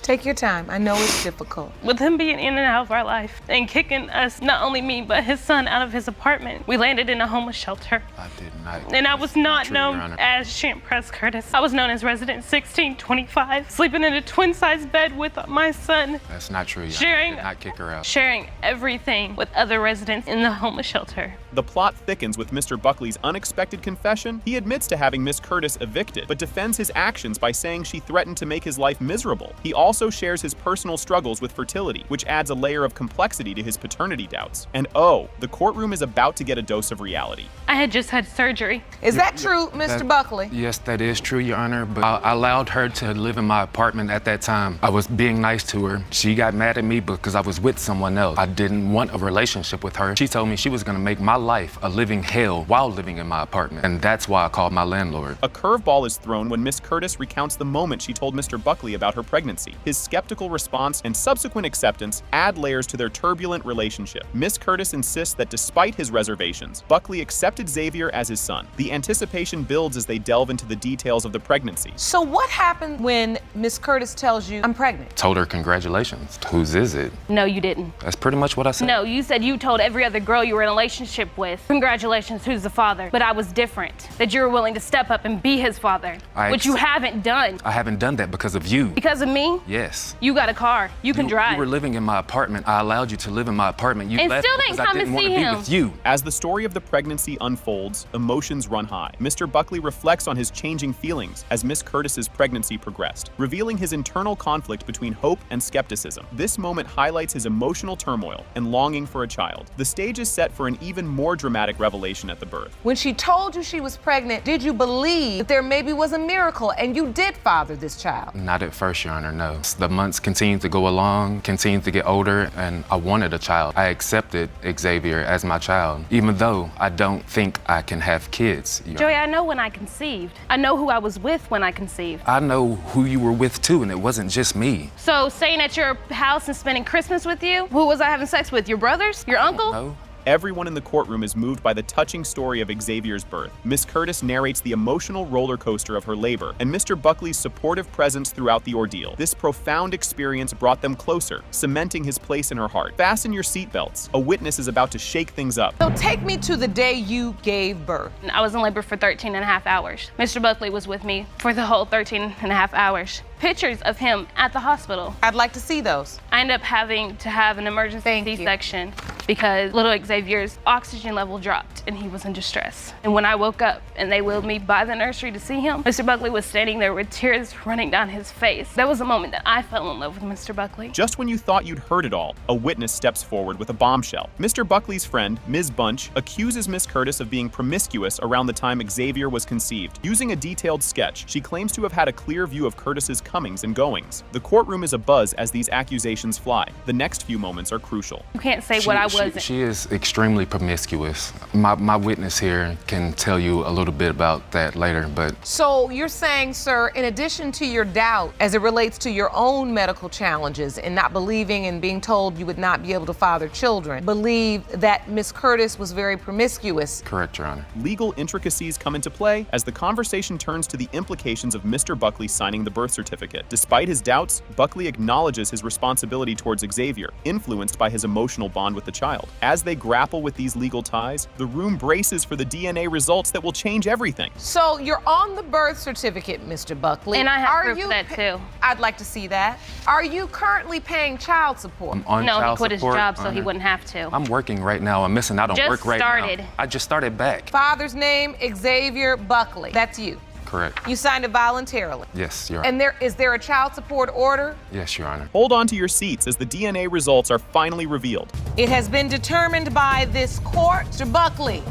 Take your time. I know it's difficult. With him being in and out of our life and kicking us, not only me, but his son out of his apartment, we landed in a homeless shelter. I did not. And I was not true, known Your Honor. as Champ Press Curtis. I was known as Resident 1625, sleeping in a twin-size bed with my son. That's not true, Your Honor. Sharing- I did not kick her out. Sharing everything with other residents in the homeless shelter. The plot thickens with Mr. Buckley's unexpected confession. He admits to having Miss Curtis evicted, but defends his actions by saying she threatened to make his life miserable. He also shares his personal struggles with fertility, which adds a layer of complexity to his paternity doubts. And oh, the courtroom is about to get a dose of reality. I had just had surgery. Is that true, Mr. Buckley? Yes, that is true, Your Honor, but I allowed her to live in my apartment at that time. I was being nice to her. She got mad at me because I was with someone else. I didn't want a relationship with her. She told me she was gonna make my life a living hell while living in my apartment, and that's why I called my landlord. A curveball is thrown when Miss Curtis recounts the moment she told Mr. Buckley about her pregnancy. His skeptical response and subsequent acceptance add layers to their turbulent relationship. Miss Curtis insists that despite his reservations, Buckley accepted Xavier as his son. The anticipation builds as they delve into the details of the pregnancy. So what happened when Miss Curtis tells you, I'm pregnant? Told her congratulations. Whose is it? No, you didn't. That's pretty much what I said. No, you said you told every other girl you were in a relationship with, congratulations, who's the father? But I was different, that you were willing to step up and be his father, which you haven't done. I haven't done that because of you. Because of me? Yes. You got a car, you can drive. You were living in my apartment. I allowed you to live in my apartment. You And left still didn't because come I to didn't want see to be him. with you. As the story of the pregnancy unfolds, emotions run high. Mr. Buckley reflects on his changing feelings as Miss Curtis's pregnancy progressed, revealing his internal conflict between hope and skepticism. This moment highlights his emotional turmoil and longing for a child. The stage is set for an even more dramatic revelation at the birth. When she told you she was pregnant, did you believe that there maybe was a miracle and you did father this child? Not at first, Your Honor, no. The months continued to go along, continued to get older, and I wanted a child. I accepted Xavier as my child, even though I don't think I can have kids. Joey, I know when I conceived. I know who I was with when I conceived. I know who you were with too, and it wasn't just me. So staying at your house and spending Christmas with you? Who was I having sex with? Your brothers? Your uncle? No. Everyone in the courtroom is moved by the touching story of Xavier's birth. Miss Curtis narrates the emotional roller coaster of her labor and Mr. Buckley's supportive presence throughout the ordeal. This profound experience brought them closer, cementing his place in her heart. Fasten your seatbelts. A witness is about to shake things up. So take me to the day you gave birth. I was in labor for 13 and a half hours. Mr. Buckley was with me for the whole 13 and a half hours. Pictures of him at the hospital. I'd like to see those. I ended up having to have an emergency C-section because little Xavier's oxygen level dropped and he was in distress. And when I woke up and they wheeled me by the nursery to see him, Mr. Buckley was standing there with tears running down his face. That was the moment that I fell in love with Mr. Buckley. Just when you thought you'd heard it all, a witness steps forward with a bombshell. Mr. Buckley's friend, Ms. Bunch, accuses Miss Curtis of being promiscuous around the time Xavier was conceived. Using a detailed sketch, she claims to have had a clear view of Curtis's comings and goings. The courtroom is abuzz as these accusations fly. The next few moments are crucial. You can't say what I was wasn't. She is extremely promiscuous. My witness here can tell you a little bit about that later, but... So you're saying, sir, in addition to your doubt as it relates to your own medical challenges and not believing and being told you would not be able to father children, believe that Miss Curtis was very promiscuous? Correct, Your Honor. Legal intricacies come into play as the conversation turns to the implications of Mr. Buckley signing the birth certificate. Despite his doubts, Buckley acknowledges his responsibility towards Xavier, influenced by his emotional bond with the child. As they grapple with these legal ties, the room braces for the DNA results that will change everything. So you're on the birth certificate, Mr. Buckley. And I have proof of that too. I'd like to see that. Are you currently paying child support? I'm on No, child he quit his support, job so Honor. he wouldn't have to. I'm working right now. I'm missing out on Just work right started. now. I just started back. Father's name, Xavier Buckley. That's you. Correct. You signed it voluntarily. Yes, Your Honor. And is there a child support order? Yes, Your Honor. Hold on to your seats as the DNA results are finally revealed. It has been determined by this court, Mr. Buckley,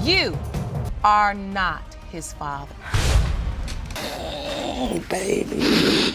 you are not his father. Oh, baby.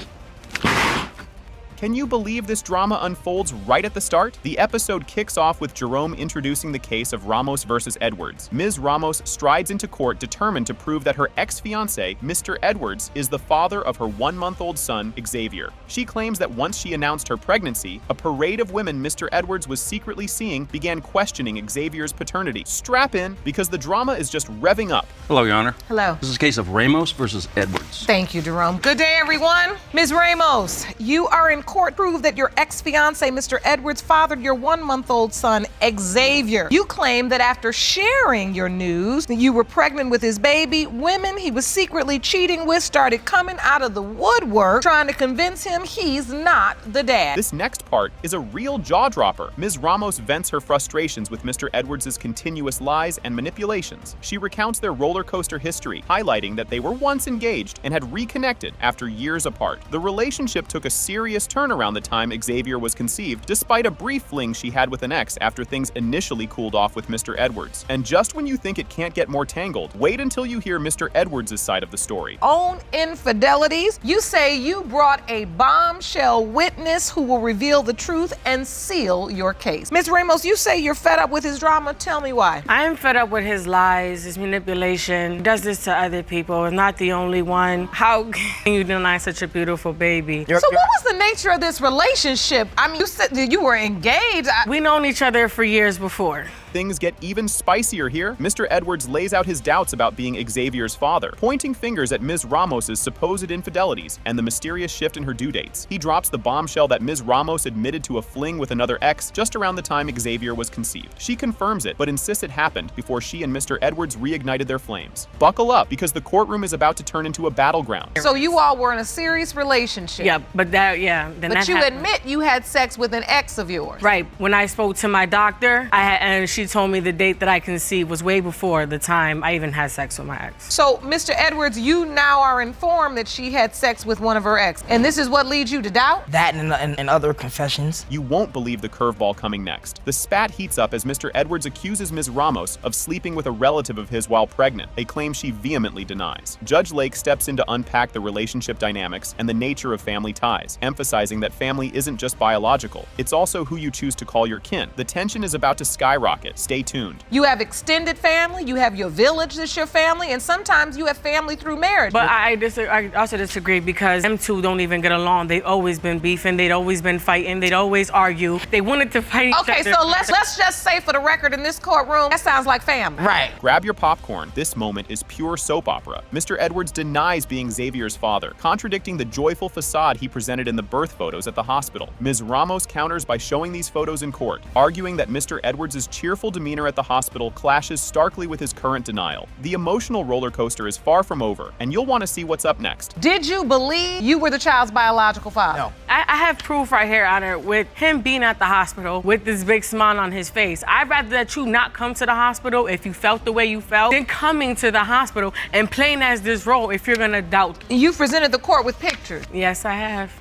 Can you believe this drama unfolds right at the start? The episode kicks off with Jerome introducing the case of Ramos versus Edwards. Ms. Ramos strides into court determined to prove that her ex-fiancé, Mr. Edwards, is the father of her 1-month-old son, Xavier. She claims that once she announced her pregnancy, a parade of women Mr. Edwards was secretly seeing began questioning Xavier's paternity. Strap in, because the drama is just revving up. Hello, Your Honor. Hello. This is a case of Ramos versus Edwards. Thank you, Jerome. Good day, everyone. Ms. Ramos, you are in court prove that your ex-fiancé, Mr. Edwards, fathered your 1-month-old son, Xavier. You claim that after sharing your news that you were pregnant with his baby, women he was secretly cheating with started coming out of the woodwork trying to convince him he's not the dad. This next part is a real jaw-dropper. Ms. Ramos vents her frustrations with Mr. Edwards' continuous lies and manipulations. She recounts their roller coaster history, highlighting that they were once engaged and had reconnected after years apart. The relationship took a serious turn around the time Xavier was conceived, despite a brief fling she had with an ex after things initially cooled off with Mr. Edwards. And just when you think it can't get more tangled, wait until you hear Mr. Edwards' side of the story. Own infidelities? You say you brought a bombshell witness who will reveal the truth and seal your case. Ms. Ramos, you say you're fed up with his drama. Tell me why. I am fed up with his lies, his manipulation. He does this to other people. I'm not the only one. How can you deny such a beautiful baby? So what was the nature of this relationship? I mean, you said that you were engaged. We known each other for years before. Things get even spicier here. Mr. Edwards lays out his doubts about being Xavier's father, pointing fingers at Ms. Ramos' supposed infidelities and the mysterious shift in her due dates. He drops the bombshell that Ms. Ramos admitted to a fling with another ex just around the time Xavier was conceived. She confirms it, but insists it happened before she and Mr. Edwards reignited their flames. Buckle up, because the courtroom is about to turn into a battleground. So you all were in a serious relationship. Yeah, but But you admit you had sex with an ex of yours. Right. When I spoke to my doctor, and she told me the date that I conceived was way before the time I even had sex with my ex. So, Mr. Edwards, you now are informed that she had sex with one of her ex, and this is what leads you to doubt? That and other confessions. You won't believe the curveball coming next. The spat heats up as Mr. Edwards accuses Ms. Ramos of sleeping with a relative of his while pregnant, a claim she vehemently denies. Judge Lake steps in to unpack the relationship dynamics and the nature of family ties, emphasizing that family isn't just biological, it's also who you choose to call your kin. The tension is about to skyrocket. Stay tuned. You have extended family, you have your village that's your family, and sometimes you have family through marriage. But I also disagree because them two don't even get along. They've always been beefing, they'd always been fighting, they'd always argue. They wanted to fight each other. Okay, so let's just say for the record in this courtroom, that sounds like family. Right. Grab your popcorn. This moment is pure soap opera. Mr. Edwards denies being Xavier's father, contradicting the joyful facade he presented in the birth photos at the hospital. Ms. Ramos counters by showing these photos in court, arguing that Mr. Edwards' cheerful demeanor at the hospital clashes starkly with his current denial. The emotional roller coaster is far from over, and you'll want to see what's up next. Did you believe you were the child's biological father? No. I have proof right here, Honor, with him being at the hospital with this big smile on his face. I'd rather that you not come to the hospital if you felt the way you felt than coming to the hospital and playing as this role if you're gonna doubt. You presented the court with pictures. Yes, I have.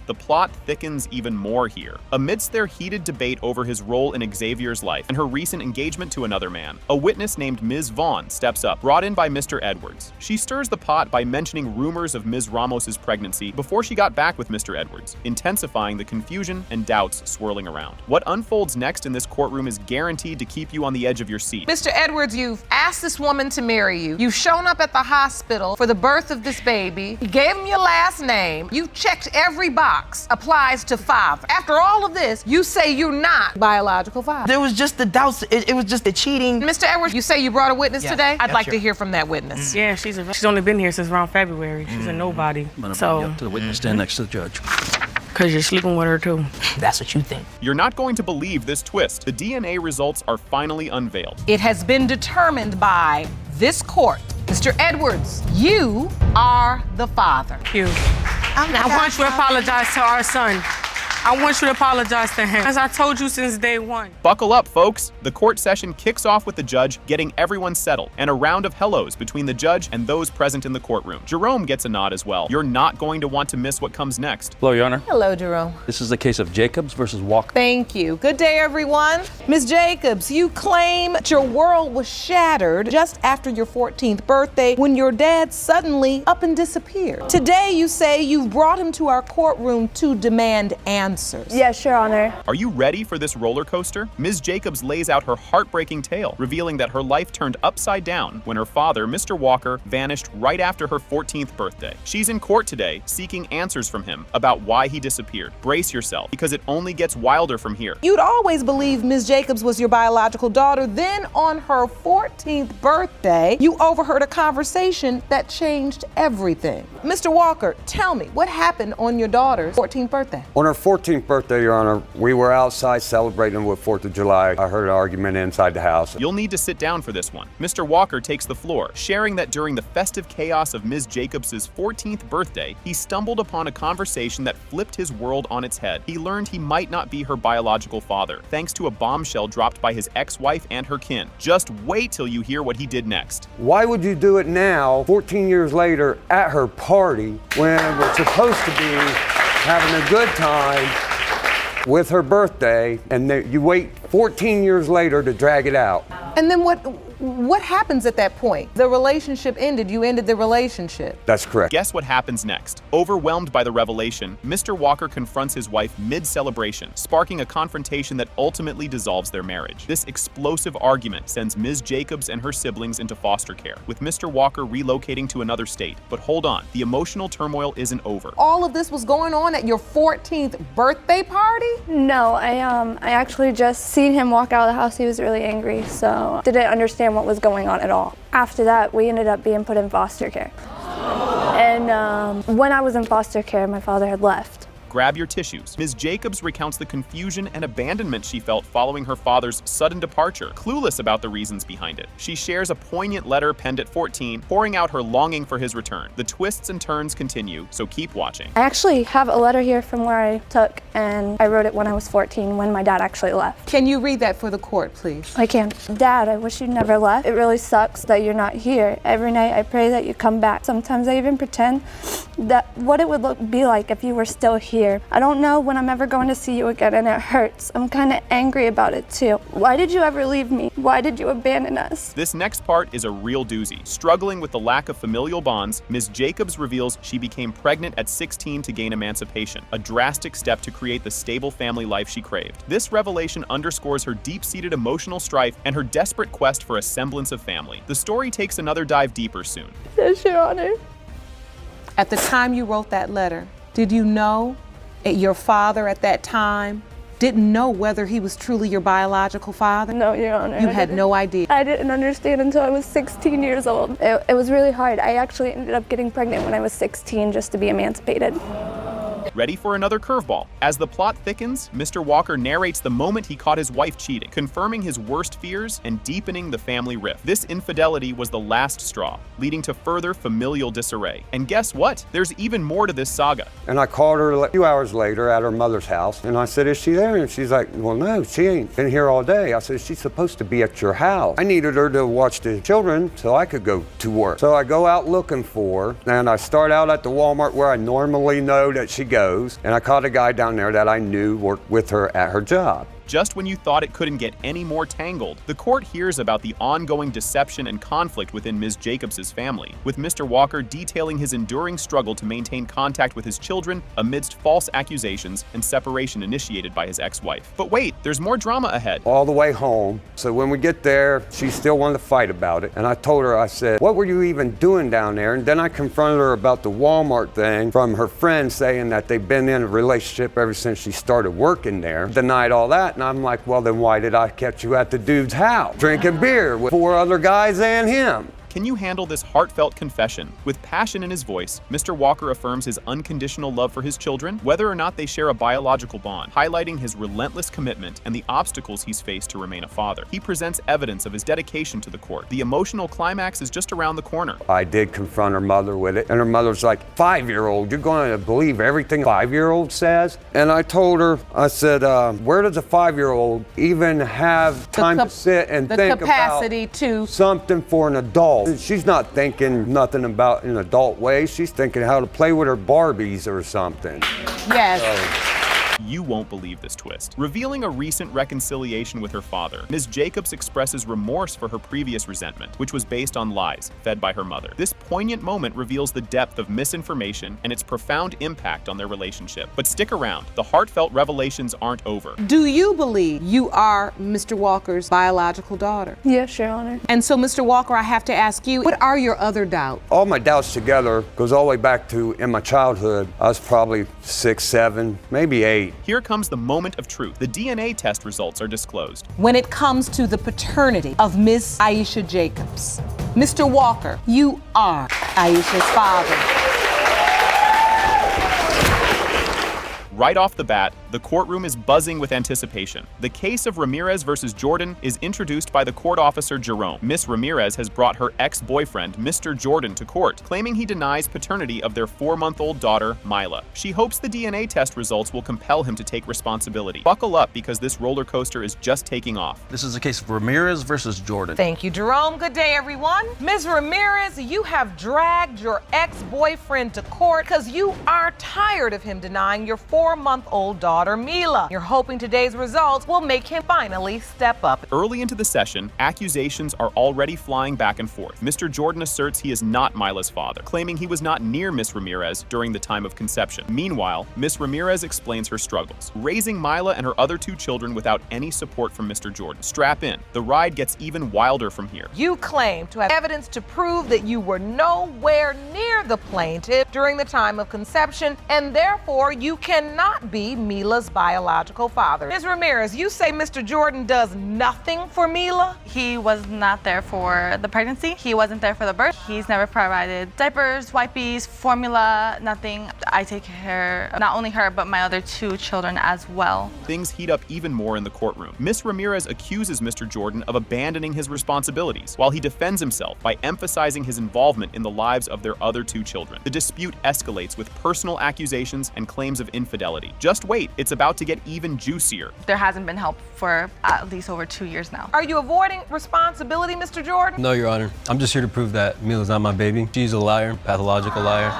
the plot thickens even more here. Amidst their heated debate over his role in Xavier's life and her recent engagement to another man, a witness named Ms. Vaughn steps up, brought in by Mr. Edwards. She stirs the pot by mentioning rumors of Ms. Ramos's pregnancy before she got back with Mr. Edwards, intensifying the confusion and doubts swirling around. What unfolds next in this courtroom is guaranteed to keep you on the edge of your seat. Mr. Edwards, you've asked this woman to marry you. You've shown up at the hospital for the birth of this baby. You gave him your last name. You checked every box. Applies to father. After all of this, you say you're not biological father. There was just the doubts. It was just the cheating. Mr. Edwards, you say you brought a witness Yes. today? I'd Yes, like sure. to hear from that witness. Yeah, she's only been here since around February. She's a nobody. I'm gonna bring you So, up to the witness stand next to the judge. because you're sleeping with her too. That's what you think. You're not going to believe this twist. The DNA results are finally unveiled. It has been determined by this court. Mr. Edwards, you are the father. You. I want you to apologize to our son. I want you to apologize to him. As I told you since day one. Buckle up, folks. The court session kicks off with the judge getting everyone settled and a round of hellos between the judge and those present in the courtroom. Jerome gets a nod as well. You're not going to want to miss what comes next. Hello, Your Honor. Hello, Jerome. This is the case of Jacobs versus Walker. Thank you. Good day, everyone. Ms. Jacobs, you claim that your world was shattered just after your 14th birthday when your dad suddenly up and disappeared. Today, you say you brought him to our courtroom to demand answers. Yes, Your Honor. Are you ready for this roller coaster? Ms. Jacobs lays out her heartbreaking tale, revealing that her life turned upside down when her father, Mr. Walker, vanished right after her 14th birthday. She's in court today, seeking answers from him about why he disappeared. Brace yourself, because it only gets wilder from here. You'd always believed Ms. Jacobs was your biological daughter. Then on her 14th birthday, you overheard a conversation that changed everything. Mr. Walker, tell me, what happened on your daughter's 14th birthday? On her 14th birthday, Your Honor, we were outside celebrating with 4th of July. I heard an argument inside the house. You'll need to sit down for this one. Mr. Walker takes the floor, sharing that during the festive chaos of Ms. Jacobs' 14th birthday, he stumbled upon a conversation that flipped his world on its head. He learned he might not be her biological father, thanks to a bombshell dropped by his ex-wife and her kin. Just wait till you hear what he did next. Why would you do it now, 14 years later, at her party, when we're supposed to be having a good time with her birthday, and you wait 14 years later to drag it out? And then what happens at that point? The relationship ended. You ended the relationship. That's correct. Guess what happens next? Overwhelmed by the revelation, Mr. Walker confronts his wife mid-celebration, sparking a confrontation that ultimately dissolves their marriage. This explosive argument sends Ms. Jacobs and her siblings into foster care, with Mr. Walker relocating to another state. But hold on, the emotional turmoil isn't over. All of this was going on at your 14th birthday party? No, I actually just seen him walk out of the house. He was really angry, so didn't understand what was going on at all. After that, we ended up being put in foster care. And when I was in foster care, my father had left. Grab your tissues. Ms. Jacobs recounts the confusion and abandonment she felt following her father's sudden departure, clueless about the reasons behind it. She shares a poignant letter penned at 14, pouring out her longing for his return. The twists and turns continue, so keep watching. I actually have a letter here from where I took, and I wrote it when I was 14, when my dad actually left. Can you read that for the court, please? I can. Dad, I wish you never left. It really sucks that you're not here. Every night I pray that you come back. Sometimes I even pretend that what it would be like if you were still here. I don't know when I'm ever going to see you again, and it hurts. I'm kind of angry about it too. Why did you ever leave me? Why did you abandon us? This next part is a real doozy. Struggling with the lack of familial bonds, Ms. Jacobs reveals she became pregnant at 16 to gain emancipation, a drastic step to create the stable family life she craved. This revelation underscores her deep-seated emotional strife and her desperate quest for a semblance of family. The story takes another dive deeper soon. Yes, Your Honor. At the time you wrote that letter, did you know your father at that time didn't know whether he was truly your biological father? No, Your Honor. You had no idea? I didn't understand until I was 16 years old. It was really hard. I actually ended up getting pregnant when I was 16 just to be emancipated. Ready for another curveball? As the plot thickens, Mr. Walker narrates the moment he caught his wife cheating, confirming his worst fears and deepening the family rift. This infidelity was the last straw, leading to further familial disarray. And guess what? There's even more to this saga. And I called her a few hours later at her mother's house, and I said, is she there? And she's like, well, no, she ain't been here all day. I said, she's supposed to be at your house. I needed her to watch the children so I could go to work. So I go out looking for her, and I start out at the Walmart where I normally know that she goes. goes, and I caught a guy down there that I knew worked with her at her job. Just when you thought it couldn't get any more tangled, the court hears about the ongoing deception and conflict within Ms. Jacobs' family, with Mr. Walker detailing his enduring struggle to maintain contact with his children amidst false accusations and separation initiated by his ex-wife. But wait, there's more drama ahead. All the way home. So when we get there, she still wanted to fight about it. And I told her, I said, what were you even doing down there? And then I confronted her about the Walmart thing from her friend saying that they've been in a relationship ever since she started working there. Denied all that. And I'm like, well, then why did I catch you at the dude's house drinking beer with 4 other guys and him? Can you handle this heartfelt confession? With passion in his voice, Mr. Walker affirms his unconditional love for his children, whether or not they share a biological bond, highlighting his relentless commitment and the obstacles he's faced to remain a father. He presents evidence of his dedication to the court. The emotional climax is just around the corner. I did confront her mother with it, and her mother's like, 5-year-old, you're going to believe everything a 5-year-old says? And I told her, I said, where does a 5-year-old even have time to sit and think capacity about to something for an adult? She's not thinking nothing about an adult way. She's thinking how to play with her Barbies or something. Yes. You won't believe this twist. Revealing a recent reconciliation with her father, Ms. Jacobs expresses remorse for her previous resentment, which was based on lies fed by her mother. This poignant moment reveals the depth of misinformation and its profound impact on their relationship. But stick around, the heartfelt revelations aren't over. Do you believe you are Mr. Walker's biological daughter? Yes, Your Honor. And so, Mr. Walker, I have to ask you, what are your other doubts? All my doubts together goes all the way back to in my childhood. I was probably 6, 7, maybe 8. Here comes the moment of truth. The DNA test results are disclosed. When it comes to the paternity of Miss Aisha Jacobs, Mr. Walker, you are Aisha's father. Right off the bat, the courtroom is buzzing with anticipation. The case of Ramirez versus Jordan is introduced by the court officer Jerome. Miss Ramirez has brought her ex-boyfriend, Mr. Jordan, to court, claiming he denies paternity of their 4-month-old daughter, Mila. She hopes the DNA test results will compel him to take responsibility. Buckle up, because this roller coaster is just taking off. This is a case of Ramirez versus Jordan. Thank you, Jerome. Good day, everyone. Ms. Ramirez, you have dragged your ex-boyfriend to court because you are tired of him denying your 4-month-old daughter, Mila. You're hoping today's results will make him finally step up. Early into the session, accusations are already flying back and forth. Mr. Jordan asserts he is not Mila's father, claiming he was not near Miss Ramirez during the time of conception. Meanwhile, Miss Ramirez explains her struggles, raising Mila and her other 2 children without any support from Mr. Jordan. Strap in. The ride gets even wilder from here. You claim to have evidence to prove that you were nowhere near the plaintiff during the time of conception, and therefore you cannot be Mila's biological father. Ms. Ramirez, you say Mr. Jordan does nothing for Mila? He was not there for the pregnancy. He wasn't there for the birth. He's never provided diapers, wipes, formula, nothing. I take care of not only her, but my other 2 children as well. Things heat up even more in the courtroom. Miss Ramirez accuses Mr. Jordan of abandoning his responsibilities, while he defends himself by emphasizing his involvement in the lives of their other 2 children. The dispute escalates with personal accusations and claims of infidelity. Just wait, it's about to get even juicier. There hasn't been help for at least over 2 years now. Are you avoiding responsibility, Mr. Jordan? No, Your Honor. I'm just here to prove that Mila's not my baby. She's a liar, pathological liar.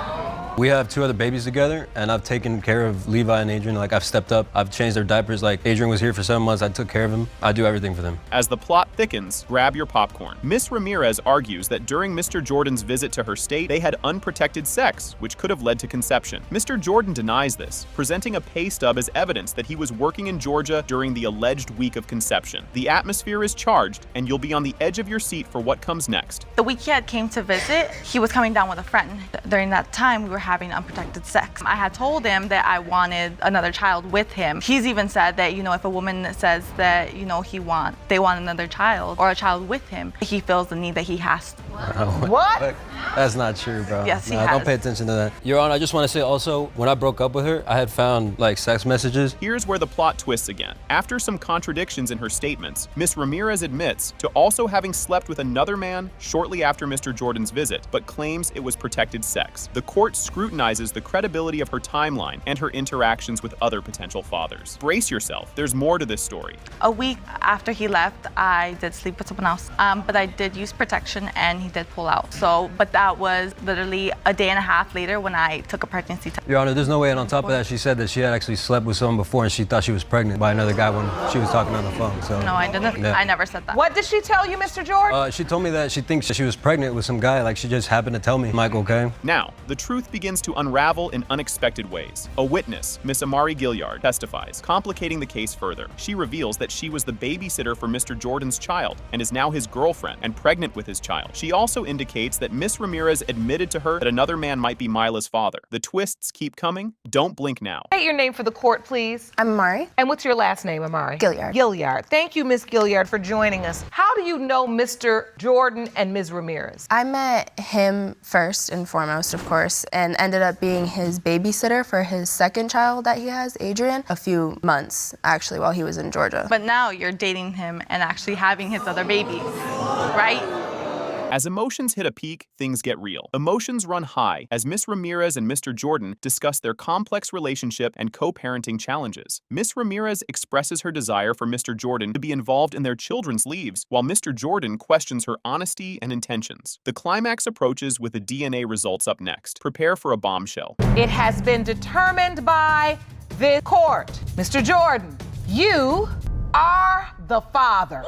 We have 2 other babies together, and I've taken care of Levi and Adrian. Like, I've stepped up. I've changed their diapers. Like, Adrian was here for 7 months. I took care of him. I do everything for them. As the plot thickens, grab your popcorn. Miss Ramirez argues that during Mr. Jordan's visit to her state, they had unprotected sex, which could have led to conception. Mr. Jordan denies this, presenting a pay stub as evidence that he was working in Georgia during the alleged week of conception. The atmosphere is charged, and you'll be on the edge of your seat for what comes next. The week he had came to visit, he was coming down with a friend. During that time, we were having unprotected sex. I had told him that I wanted another child with him. He's even said that, if a woman says that, they want another child or a child with him, he feels the need that he has to. What? That's not true, bro. Yes, he has. Don't pay attention to that. Your Honor, I just want to say also, when I broke up with her, I had found, sex messages. Here's where the plot twists again. After some contradictions in her statements, Miss Ramirez admits to also having slept with another man shortly after Mr. Jordan's visit, but claims it was protected sex. The court scrutinizes the credibility of her timeline and her interactions with other potential fathers. Brace yourself. There's more to this story. A week after he left, I did sleep with someone else, but I did use protection and he did pull out. But that that was literally a day and a half later when I took a pregnancy test. Your Honor, there's no way, and on top of that, she said that she had actually slept with someone before and she thought she was pregnant by another guy when she was talking on the phone, so. No, I didn't. Yeah. I never said that. What did she tell you, Mr. Jordan? She told me that she thinks she was pregnant with some guy, like she just happened to tell me. I'm like, okay. Now, the truth begins to unravel in unexpected ways. A witness, Miss Amari Gilliard, testifies, complicating the case further. She reveals that she was the babysitter for Mr. Jordan's child and is now his girlfriend and pregnant with his child. She also indicates that Miss Ramirez admitted to her that another man might be Mila's father. The twists keep coming. Don't blink now. State your name for the court, please. I'm Amari. And what's your last name, Amari? Gilliard. Gilliard. Thank you, Miss Gilliard, for joining us. How do you know Mr. Jordan and Ms. Ramirez? I met him first and foremost, of course, and ended up being his babysitter for his second child that he has, Adrian, a few months, actually, while he was in Georgia. But now you're dating him and actually having his other babies, right? As emotions hit a peak, things get real. Emotions run high as Miss Ramirez and Mr. Jordan discuss their complex relationship and co-parenting challenges. Miss Ramirez expresses her desire for Mr. Jordan to be involved in their children's lives, while Mr. Jordan questions her honesty and intentions. The climax approaches with the DNA results up next. Prepare for a bombshell. It has been determined by the court. Mr. Jordan, you are the father.